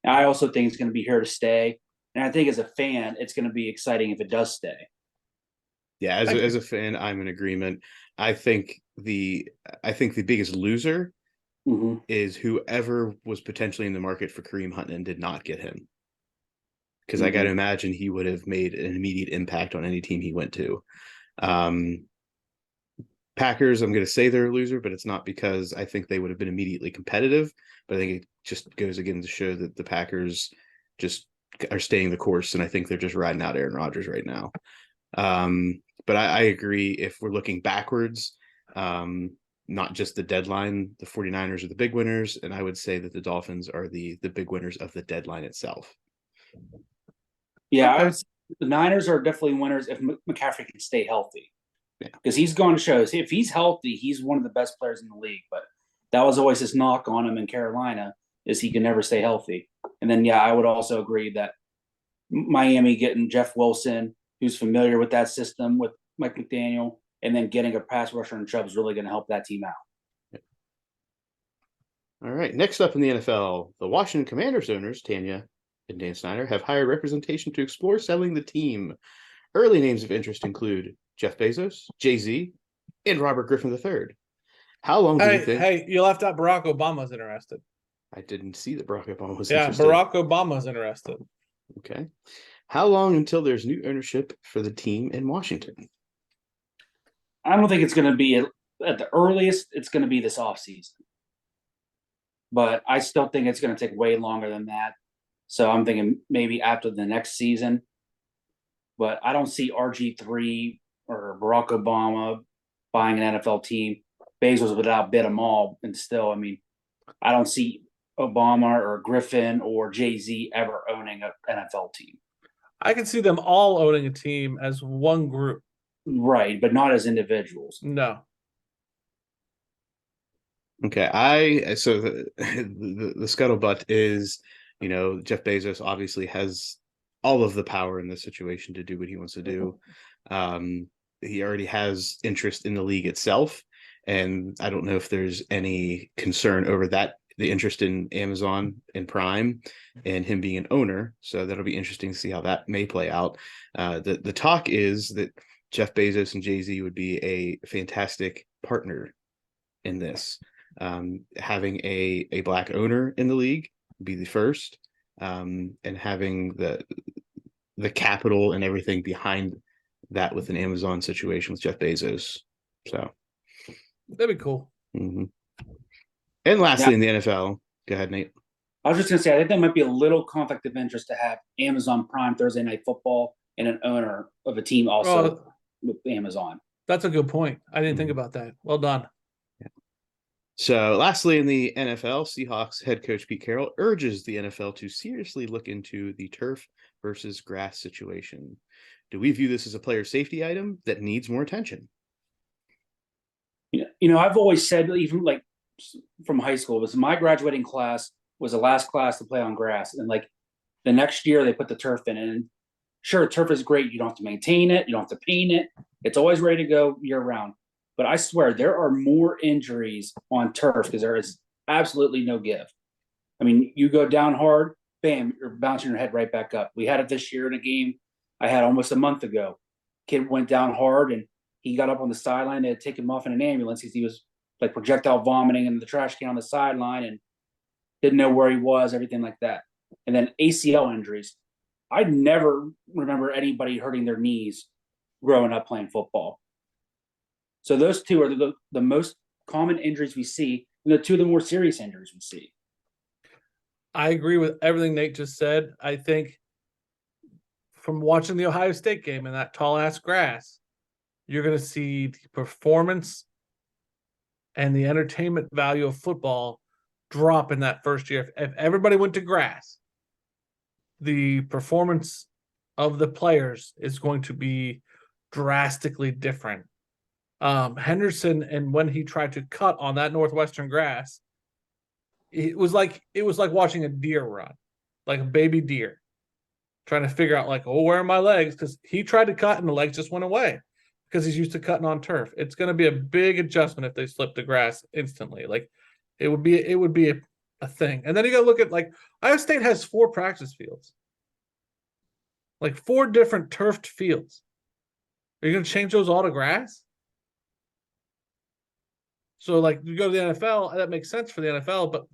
I also think it's going to be here to stay, and I think as a fan, it's going to be exciting if it does stay. yeah, as a fan, I'm in agreement. I think the biggest loser is whoever was potentially in the market for Kareem Hunt and did not get him. Because I got to imagine he would have made an immediate impact on any team he went to. Packers, I'm going to say they're a loser, but it's not because I think they would have been immediately competitive. But I think it just goes again to show that the Packers just are staying the course, and I think they're just riding out Aaron Rodgers right now. But I agree, if we're looking backwards, not just the deadline, the 49ers are the big winners, and I would say that the Dolphins are the big winners of the deadline itself. Yeah, I would say the Niners are definitely winners if McCaffrey can stay healthy. Because he's going to show us if he's healthy, he's one of the best players in the league. But that was always his knock on him in Carolina, is he can never stay healthy. And then, yeah, I would also agree that Miami getting Jeff Wilson who's familiar with that system with Mike McDaniel, and then getting a pass rusher in Chubb is really going to help that team out. All right. Next up in the NFL, the Washington Commanders owners, Tanya and Dan Snyder, have hired representation to explore selling the team. Early names of interest include Jeff Bezos, Jay-Z, and Robert Griffin III. How long do you think? Hey, you left out Barack Obama's interested. I didn't see that Barack Obama was Yeah, interested. Barack Obama's interested. Okay. How long until there's new ownership for the team in Washington? I don't think it's going to be at the earliest. It's going to be this offseason, but I still think it's going to take way longer than that. So I'm thinking maybe after the next season. But I don't see RG3 or Barack Obama buying an NFL team. Bezos would outbid them all, and still, I mean, I don't see Obama or Griffin or Jay-Z ever owning an NFL team. I can see them all owning a team as one group. Right, but not as individuals. No. Okay, so the scuttlebutt is, Jeff Bezos obviously has all of the power in this situation to do what he wants to do. He already has interest in the league itself, and I don't know if there's any concern over that, the interest in Amazon and Prime and him being an owner. So that'll be interesting to see how that may play out. The talk is that Jeff Bezos and Jay-Z would be a fantastic partner in this. Having a black owner in the league would be the first, and having the capital and everything behind that with an Amazon situation with Jeff Bezos. So that'd be cool. Mm-hmm. And lastly, in the NFL, go ahead, Nate. I was just going to say, I think that might be a little conflict of interest to have Amazon Prime Thursday Night Football and an owner of a team also with Amazon. That's a good point. I didn't think about that. Well done. Yeah. So lastly, in the NFL, Seahawks head coach Pete Carroll urges the NFL to seriously look into the turf versus grass situation. Do we view this as a player safety item that needs more attention? I've always said, even like from high school, was my graduating class was the last class to play on grass, and like the next year they put the turf in. And sure, turf is great. You don't have to maintain it. You don't have to paint it. It's always ready to go year round. But I swear there are more injuries on turf because there is absolutely no give. I mean, you go down hard, bam, you're bouncing your head right back up. We had it this year in a game I had almost a month ago. Kid went down hard and he got up on the sideline. They had taken him off in an ambulance because he was like projectile vomiting in the trash can on the sideline and didn't know where he was, everything like that. And then ACL injuries. I never remember anybody hurting their knees growing up playing football. So those two are the most common injuries we see, and the two of the more serious injuries we see. I agree with everything Nate just said. I think from watching the Ohio State game in that tall ass grass, you're going to see the performance and the entertainment value of football drop in that first year. If everybody went to grass, the performance of the players is going to be drastically different. Henderson, and when he tried to cut on that Northwestern grass, it was like watching a deer run, like a baby deer, trying to figure out like, where are my legs? Because he tried to cut and the legs just went away because he's used to cutting on turf. It's going to be a big adjustment if they slip the grass instantly. Like it would be a thing. And then you got to look at like Iowa State has 4 practice fields, like 4 different turfed fields. Are you going to change those all to grass? So, like, you go to the NFL, that makes sense for the NFL, but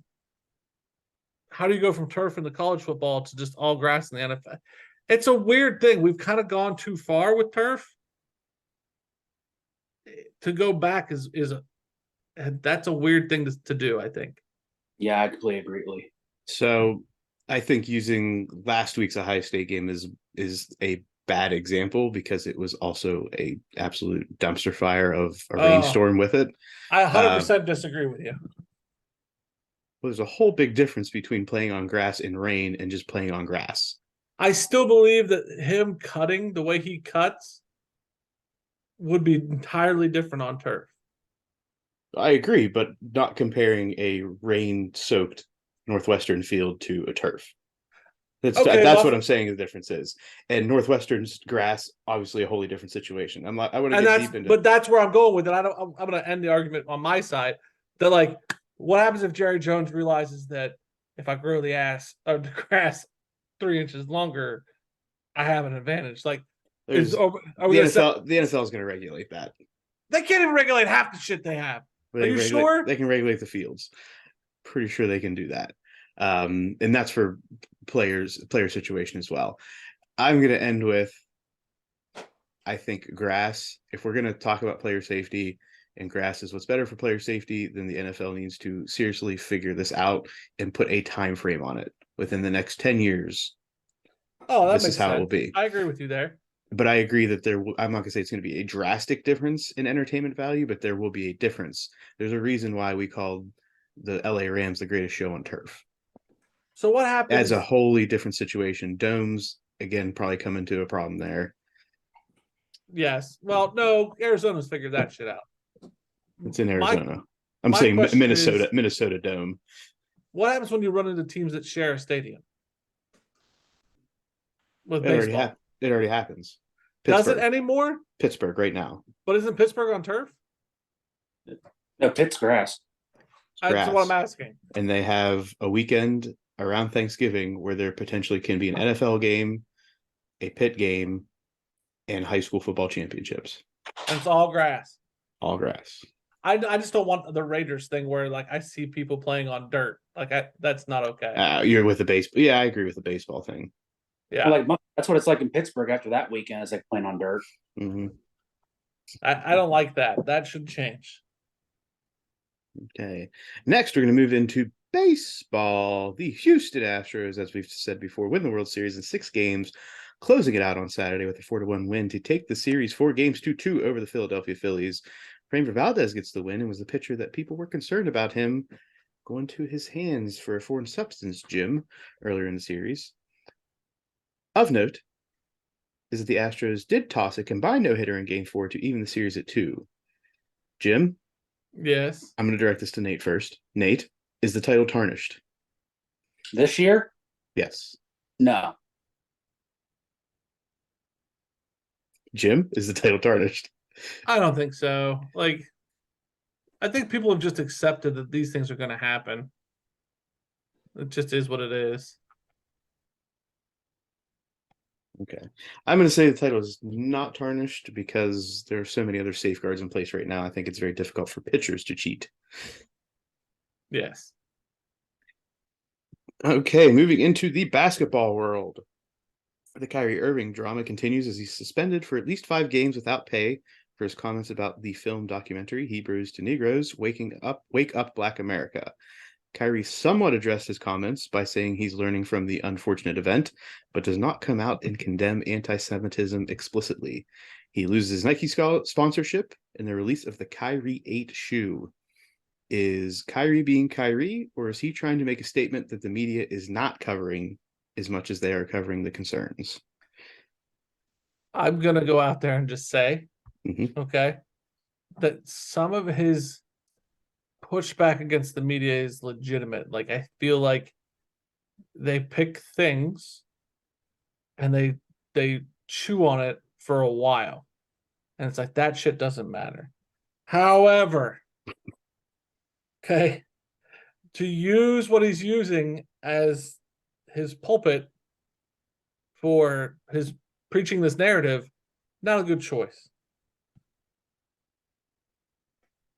how do you go from turf in the college football to just all grass in the NFL? It's a weird thing. We've kind of gone too far with turf. To go back that's a weird thing to do, I think. Yeah, I completely agree. So I think using last week's Ohio State game is a bad example because it was also a absolute dumpster fire of a rainstorm with it. I 100% disagree with you. Well, there's a whole big difference between playing on grass in rain and just playing on grass. I still believe that him cutting the way he cuts would be entirely different on turf. I agree, but not comparing a rain-soaked Northwestern field to a turf. Okay, That's well, what I'm saying the difference is. And Northwestern's grass, obviously a wholly different situation. I want to and get deep into that's where I'm going with it. I'm going to end the argument on my side. That like, what happens if Jerry Jones realizes that if I grow the grass 3 inches longer, I have an advantage? Like, there's are we going to say the NFL is going to regulate that. they can't even regulate half the shit they have? Are you sure? They can regulate the fields. Pretty sure they can do that. And that's for player situation as well. I'm going to end with, I think grass. If we're going to talk about player safety and grass is what's better for player safety, then the NFL needs to seriously figure this out and put a time frame on it. Within the next 10 years, Oh, that this makes is how sense. it will be. I agree with you there. But I agree that I'm not going to say it's going to be a drastic difference in entertainment value, but there will be a difference. There's a reason why we called the LA Rams the greatest show on turf. So what happens? Adds a wholly different situation. Domes, again, probably come into a problem there. Yes. Well, no, Arizona's figured that shit out. It's in My- Arizona. I'm my saying question Minnesota, is- Minnesota Dome. What happens when you run into teams that share a stadium with It already, baseball? it already happens. Does it Pittsburgh, anymore? Pittsburgh right now. But isn't Pittsburgh on turf? No, Pitt's grass. That's what I'm asking. And they have a weekend around Thanksgiving where there potentially can be an NFL game, a Pitt game, and high school football championships. And it's all grass. All grass. I just don't want the Raiders thing where like I see people playing on dirt. Like that's not okay. You're with the baseball. Yeah, I agree with the baseball thing. Yeah. Like that's what it's like in Pittsburgh after that weekend. It's like playing on dirt. Mm-hmm. I don't like that. That should change. Okay. Next, we're going to move into baseball. The Houston Astros, as we've said before, win the World Series in 6 games, closing it out on Saturday with a 4-1 win to take the series 4 games to 2 over the Philadelphia Phillies. Framber Valdez gets the win and was the pitcher that people were concerned about him going to his hands for a foreign substance, Jim, earlier in the series. Of note is that the Astros did toss a combined no-hitter in Game 4 to even the series at 2. Jim? Yes. I'm going to direct this to Nate first. Nate, is the title tarnished? This year? Yes. No. Jim, is the title tarnished? I don't think so. Like, I think people have just accepted that these things are going to happen. It just is what it is. Okay. I'm going to say the title is not tarnished because there are so many other safeguards in place right now. I think it's very difficult for pitchers to cheat. Yes. Okay, moving into the basketball world. The Kyrie Irving drama continues as he's suspended for at least 5 games without pay for his comments about the film documentary Hebrews to Negroes, Wake Up Black America. Kyrie somewhat addressed his comments by saying he's learning from the unfortunate event, but does not come out and condemn anti-Semitism explicitly. He loses his Nike sponsorship and the release of the Kyrie 8 shoe. Is Kyrie being Kyrie, or is he trying to make a statement that the media is not covering as much as they are covering the concerns? I'm going to go out there and just say, okay, that some of his pushback against the media is legitimate. Like, I feel like they pick things and they chew on it for a while. And it's like, that shit doesn't matter. However, okay, to use what he's using as his pulpit for his preaching this narrative, not a good choice.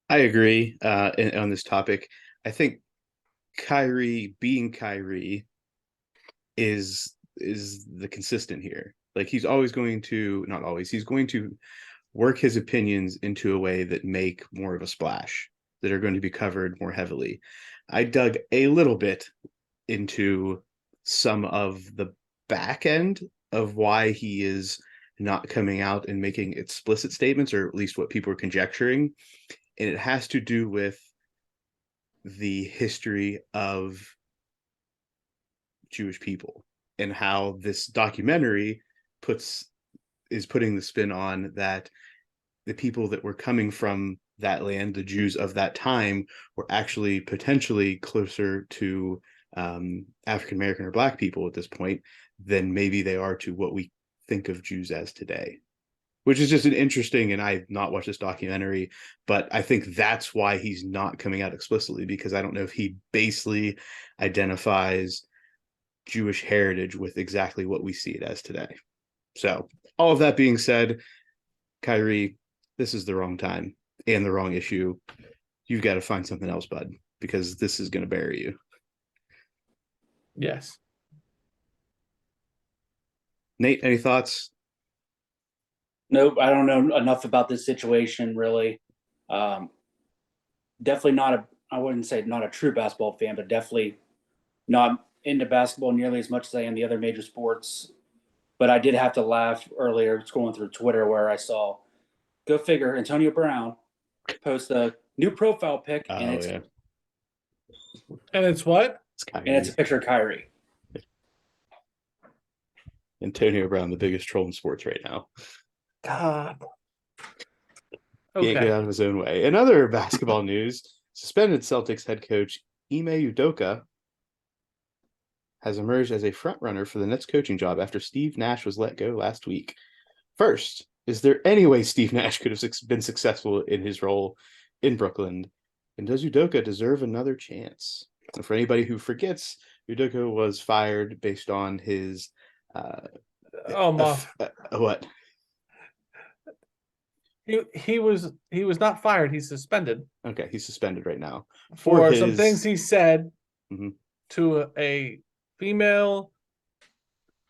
I agree on this topic. I think Kyrie being Kyrie is the consistent here. Like he's always going to, not always, he's going to work his opinions into a way that make more of a splash, that are going to be covered more heavily. I dug a little bit into some of the back end of why he is not coming out and making explicit statements, or at least what people are conjecturing. And it has to do with the history of Jewish people and how this documentary is putting the spin on that the people that were coming from that land, the Jews of that time, were actually potentially closer to African American or Black people at this point than maybe they are to what we think of Jews as today, which is just an interesting, and I've not watched this documentary, but I think that's why he's not coming out explicitly, because I don't know if he basically identifies Jewish heritage with exactly what we see it as today. So all of that being said, Kyrie, this is the wrong time and the wrong issue. You've got to find something else, bud, because this is going to bury you. Yes. Nate, any thoughts? Nope, I don't know enough about this situation really. Definitely not a, I wouldn't say not a true basketball fan, but definitely not into basketball nearly as much as I am the other major sports. But I did have to laugh earlier scrolling through Twitter where I saw, go figure, Antonio Brown post a new profile pic, and Oh it's yeah, And it's what? it's Kyrie. and it's a picture of Kyrie. Antonio Brown, the biggest troll in sports right now. God. Can't get Okay. out of his own way. In other basketball news, suspended Celtics head coach Ime Udoka has emerged as a frontrunner for the Nets coaching job after Steve Nash was let go last week. First, is there any way Steve Nash could have been successful in his role in Brooklyn? And does Udoka deserve another chance? And for anybody who forgets, Udoka was fired based on his Oh, Muff. what? He was not fired. He's suspended Okay, he's suspended right now for his... some things he said Mhm. to a female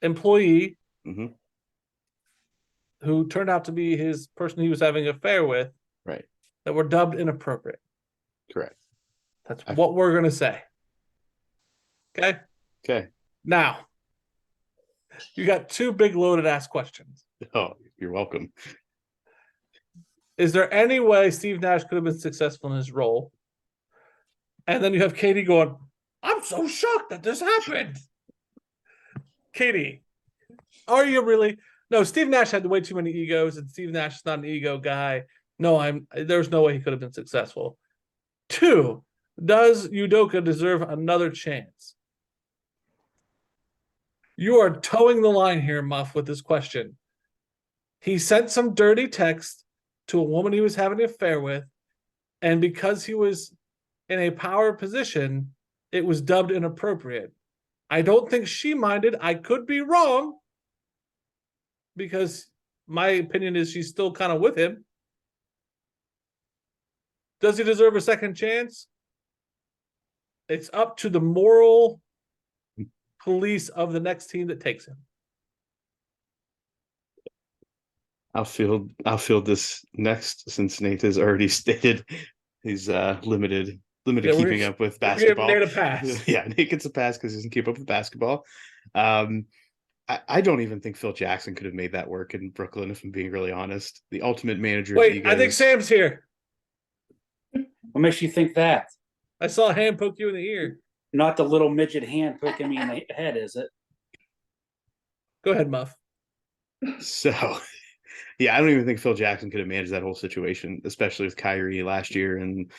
employee Mhm. who turned out to be his person he was having an affair with, Right. that were dubbed inappropriate. Correct. That's what we're going to say. Okay? Okay. Now, you got two big loaded ass questions. Oh, you're welcome. Is there any way Steve Nash could have been successful in his role? And then you have Katie going, I'm so shocked that this happened. Katie, are you really? No, Steve Nash had way too many egos, and Steve Nash is not an ego guy. No, there's no way he could have been successful. Two, does Udoka deserve another chance? You are towing the line here, Muff, with this question. He sent some dirty text to a woman he was having an affair with, and because he was in a power position, it was dubbed inappropriate. I don't think she minded. I could be wrong, because my opinion is she's still kind of with him. Does he deserve a second chance? It's up to the moral police of the next team that takes him. I'll field this next, since Nate has already stated he's limited keeping up with basketball. Nate a pass. Yeah, Nate gets a pass because he doesn't keep up with basketball. I don't even think Phil Jackson could have made that work in Brooklyn, if I'm being really honest. The ultimate manager of Wait, egos. I think Sam's here. What makes you think that? I saw a hand poke you in the ear. Not the little midget hand poking me in the head, is it? Go ahead, Muff. So, yeah, I don't even think Phil Jackson could have managed that whole situation, especially with Kyrie last year and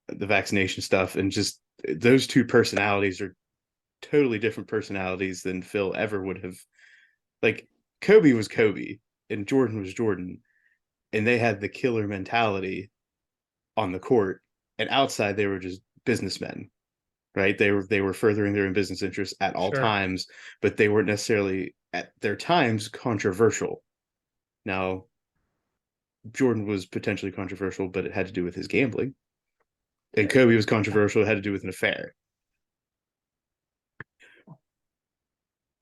the vaccination stuff. And just those two personalities are totally different personalities than Phil ever would have. Like, Kobe was Kobe and Jordan was Jordan, and they had the killer mentality on the court, and outside they were just businessmen, right? They were furthering their own business interests at all times, but they weren't necessarily at their times controversial. Now, Jordan was potentially controversial, but it had to do with his gambling, and Kobe was controversial. It had to do with an affair.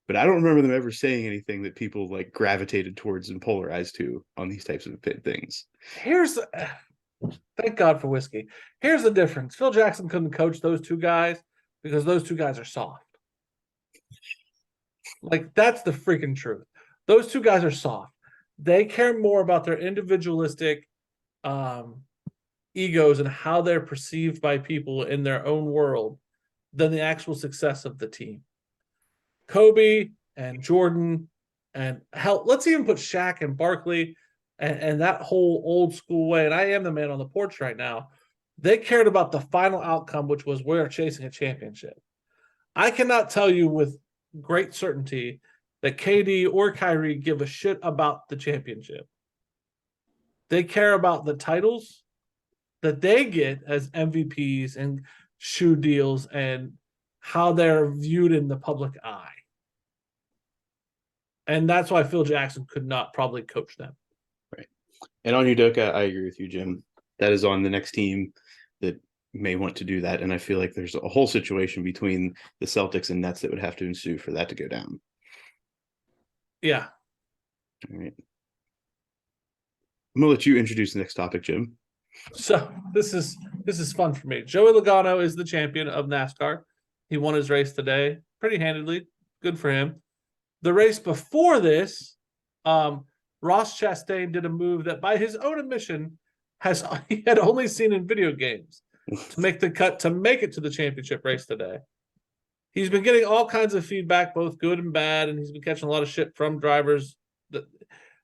But I don't remember them ever saying anything that people like gravitated towards and polarized to on these types of things. Thank God for whiskey. Here's the difference. Phil Jackson couldn't coach those two guys because those two guys are soft. Like, that's the freaking truth. Those two guys are soft. They care more about their individualistic egos and how they're perceived by people in their own world than the actual success of the team. Kobe and Jordan, and hell, let's even put Shaq and Barkley and that whole old school way. And I am the man on the porch right now. They cared about the final outcome, which was we're chasing a championship. I cannot tell you with great certainty that KD or Kyrie give a shit about the championship. They care about the titles that they get as MVPs and shoe deals and how they're viewed in the public eye. And that's why Phil Jackson could not probably coach them. Right. And on Udoka, I agree with you, Jim. That is on the next team that may want to do that. And I feel like there's a whole situation between the Celtics and Nets that would have to ensue for that to go down. Yeah. All right. I'm gonna let you introduce the next topic, Jim. So this is fun for me. Joey Logano is the champion of NASCAR. He won his race today pretty handedly. Good for him. The race before this, Ross Chastain did a move that, by his own admission, he had only seen in video games to make the cut to make it to the championship race today. He's been getting all kinds of feedback, both good and bad, and he's been catching a lot of shit from drivers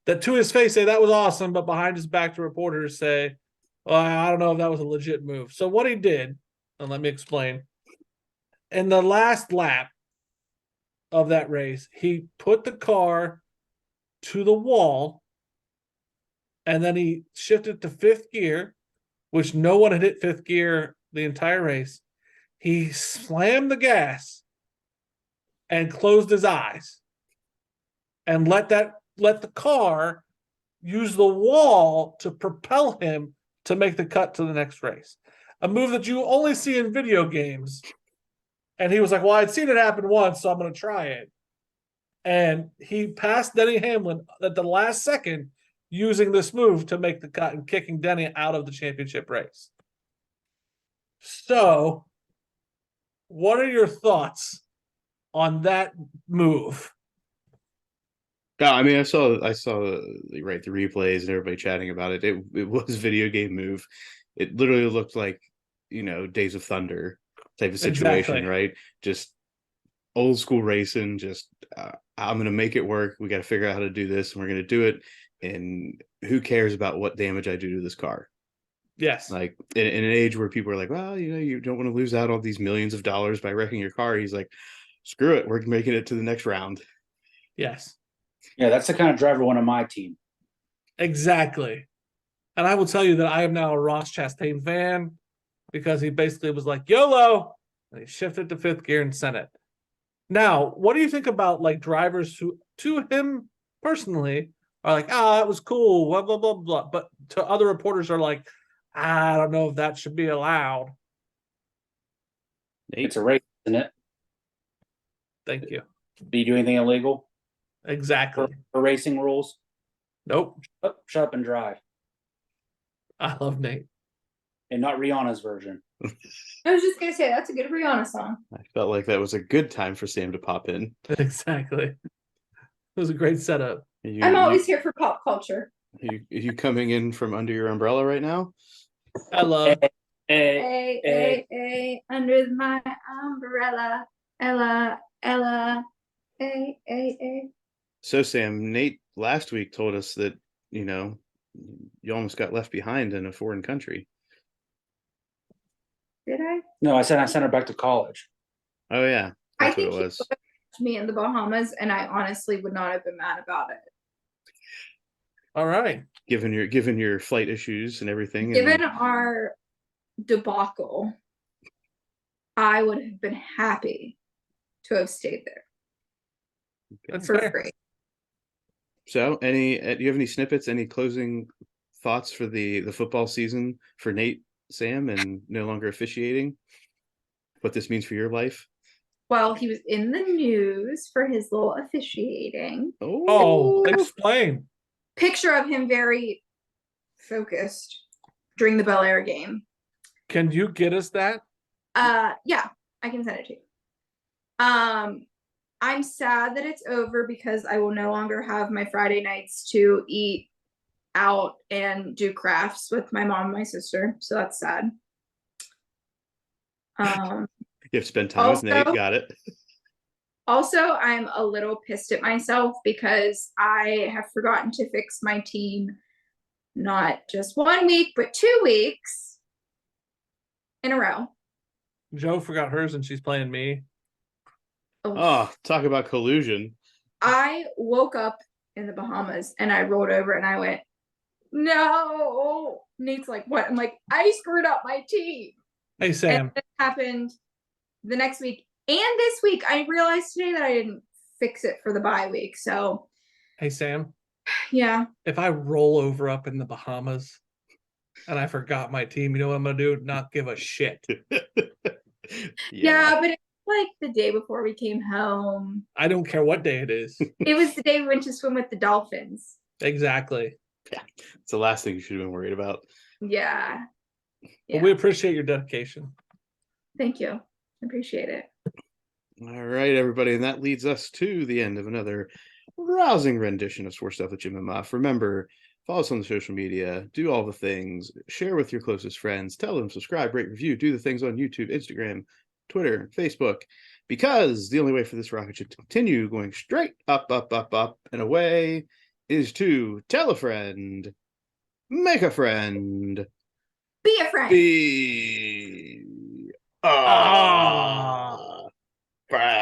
that to his face say that was awesome, but behind his back to reporters say, well, I don't know if that was a legit move. So what he did, and let me explain. In the last lap of that race, he put the car to the wall, and then he shifted to fifth gear, which no one had hit fifth gear the entire race. He slammed the gas and closed his eyes and let the car use the wall to propel him to make the cut to the next race. A move that you only see in video games. And he was like, well, I'd seen it happen once, so I'm going to try it. And he passed Denny Hamlin at the last second using this move to make the cut and kicking Denny out of the championship race. So, what are your thoughts on that move? Yeah, I mean, I saw the replays and everybody chatting about it. It was a video game move. It literally looked like, Days of Thunder type of situation, Exactly. right? Just old school racing. Just I'm gonna make it work. We got to figure out how to do this, and we're gonna do it. And who cares about what damage I do to this car? Yes. Like in an age where people are like, well, you don't want to lose out on these millions of dollars by wrecking your car. He's like, screw it, we're making it to the next round. Yes. Yeah, that's the kind of driver one on my team. Exactly. And I will tell you that I am now a Ross Chastain fan because he basically was like, YOLO, and he shifted to fifth gear and sent it. Now, what do you think about like drivers who, to him personally, are like, that was cool, blah, blah, blah, blah. But to other reporters are like, I don't know if that should be allowed. Nate? It's a race, isn't it? Thank you. Do you do anything illegal Exactly. for racing rules? Nope. Shut up and drive. I love Nate. And not Rihanna's version. I was just gonna say that's a good Rihanna song. I felt like that was a good time for Sam to pop in. Exactly. It was a great setup. I'm always here for pop culture. You coming in from under your umbrella right now? I love. Hey, under my umbrella, Ella, hey. So Sam, Nate last week told us that, you almost got left behind in a foreign country. Did I? No, I sent her back to college. Oh yeah, I that's think what it was. me in the Bahamas, and I honestly would not have been mad about it. All right. Given your flight issues and everything. Given our debacle, I would have been happy to have stayed there That's for fair. free. So, do you have any snippets, any closing thoughts for the football season for Nate, Sam, and no longer officiating? What this means for your life? Well, he was in the news for his little officiating. Oh, explain. Picture of him very focused during the Bel Air game. Can you get us that? Yeah, I can send it to you. I'm sad that it's over because I will no longer have my Friday nights to eat out and do crafts with my mom and my sister. So that's sad. You have to spend time with Nate. Got it. Also, I'm a little pissed at myself because I have forgotten to fix my team not just 1 week, but 2 weeks in a row. Joe forgot hers and she's playing me. Oh, talk about collusion. I woke up in the Bahamas and I rolled over and I went, no. Nate's like, what? I'm like, I screwed up my team. Hey, And Sam. it happened the next week. And this week, I realized today that I didn't fix it for the bye week. So, Hey, Sam. yeah. If I roll over up in the Bahamas and I forgot my team, you know what I'm going to do? Not give a shit. Yeah, but it's like the day before we came home. I don't care what day it is. It was the day we went to swim with the dolphins. Exactly. Yeah, it's the last thing you should have been worried about. Yeah. But we appreciate your dedication. Thank you. Appreciate it. All right, everybody, and that leads us to the end of another rousing rendition of Sports Stuff with Jim and Muff. Remember, follow us on the social media, do all the things, share with your closest friends, tell them, subscribe, rate, review, do the things on YouTube, Instagram, Twitter, Facebook, because the only way for this rocket ship to continue going straight up, up, up, up, and away is to tell a friend, make a friend, Be a friend. be a friend.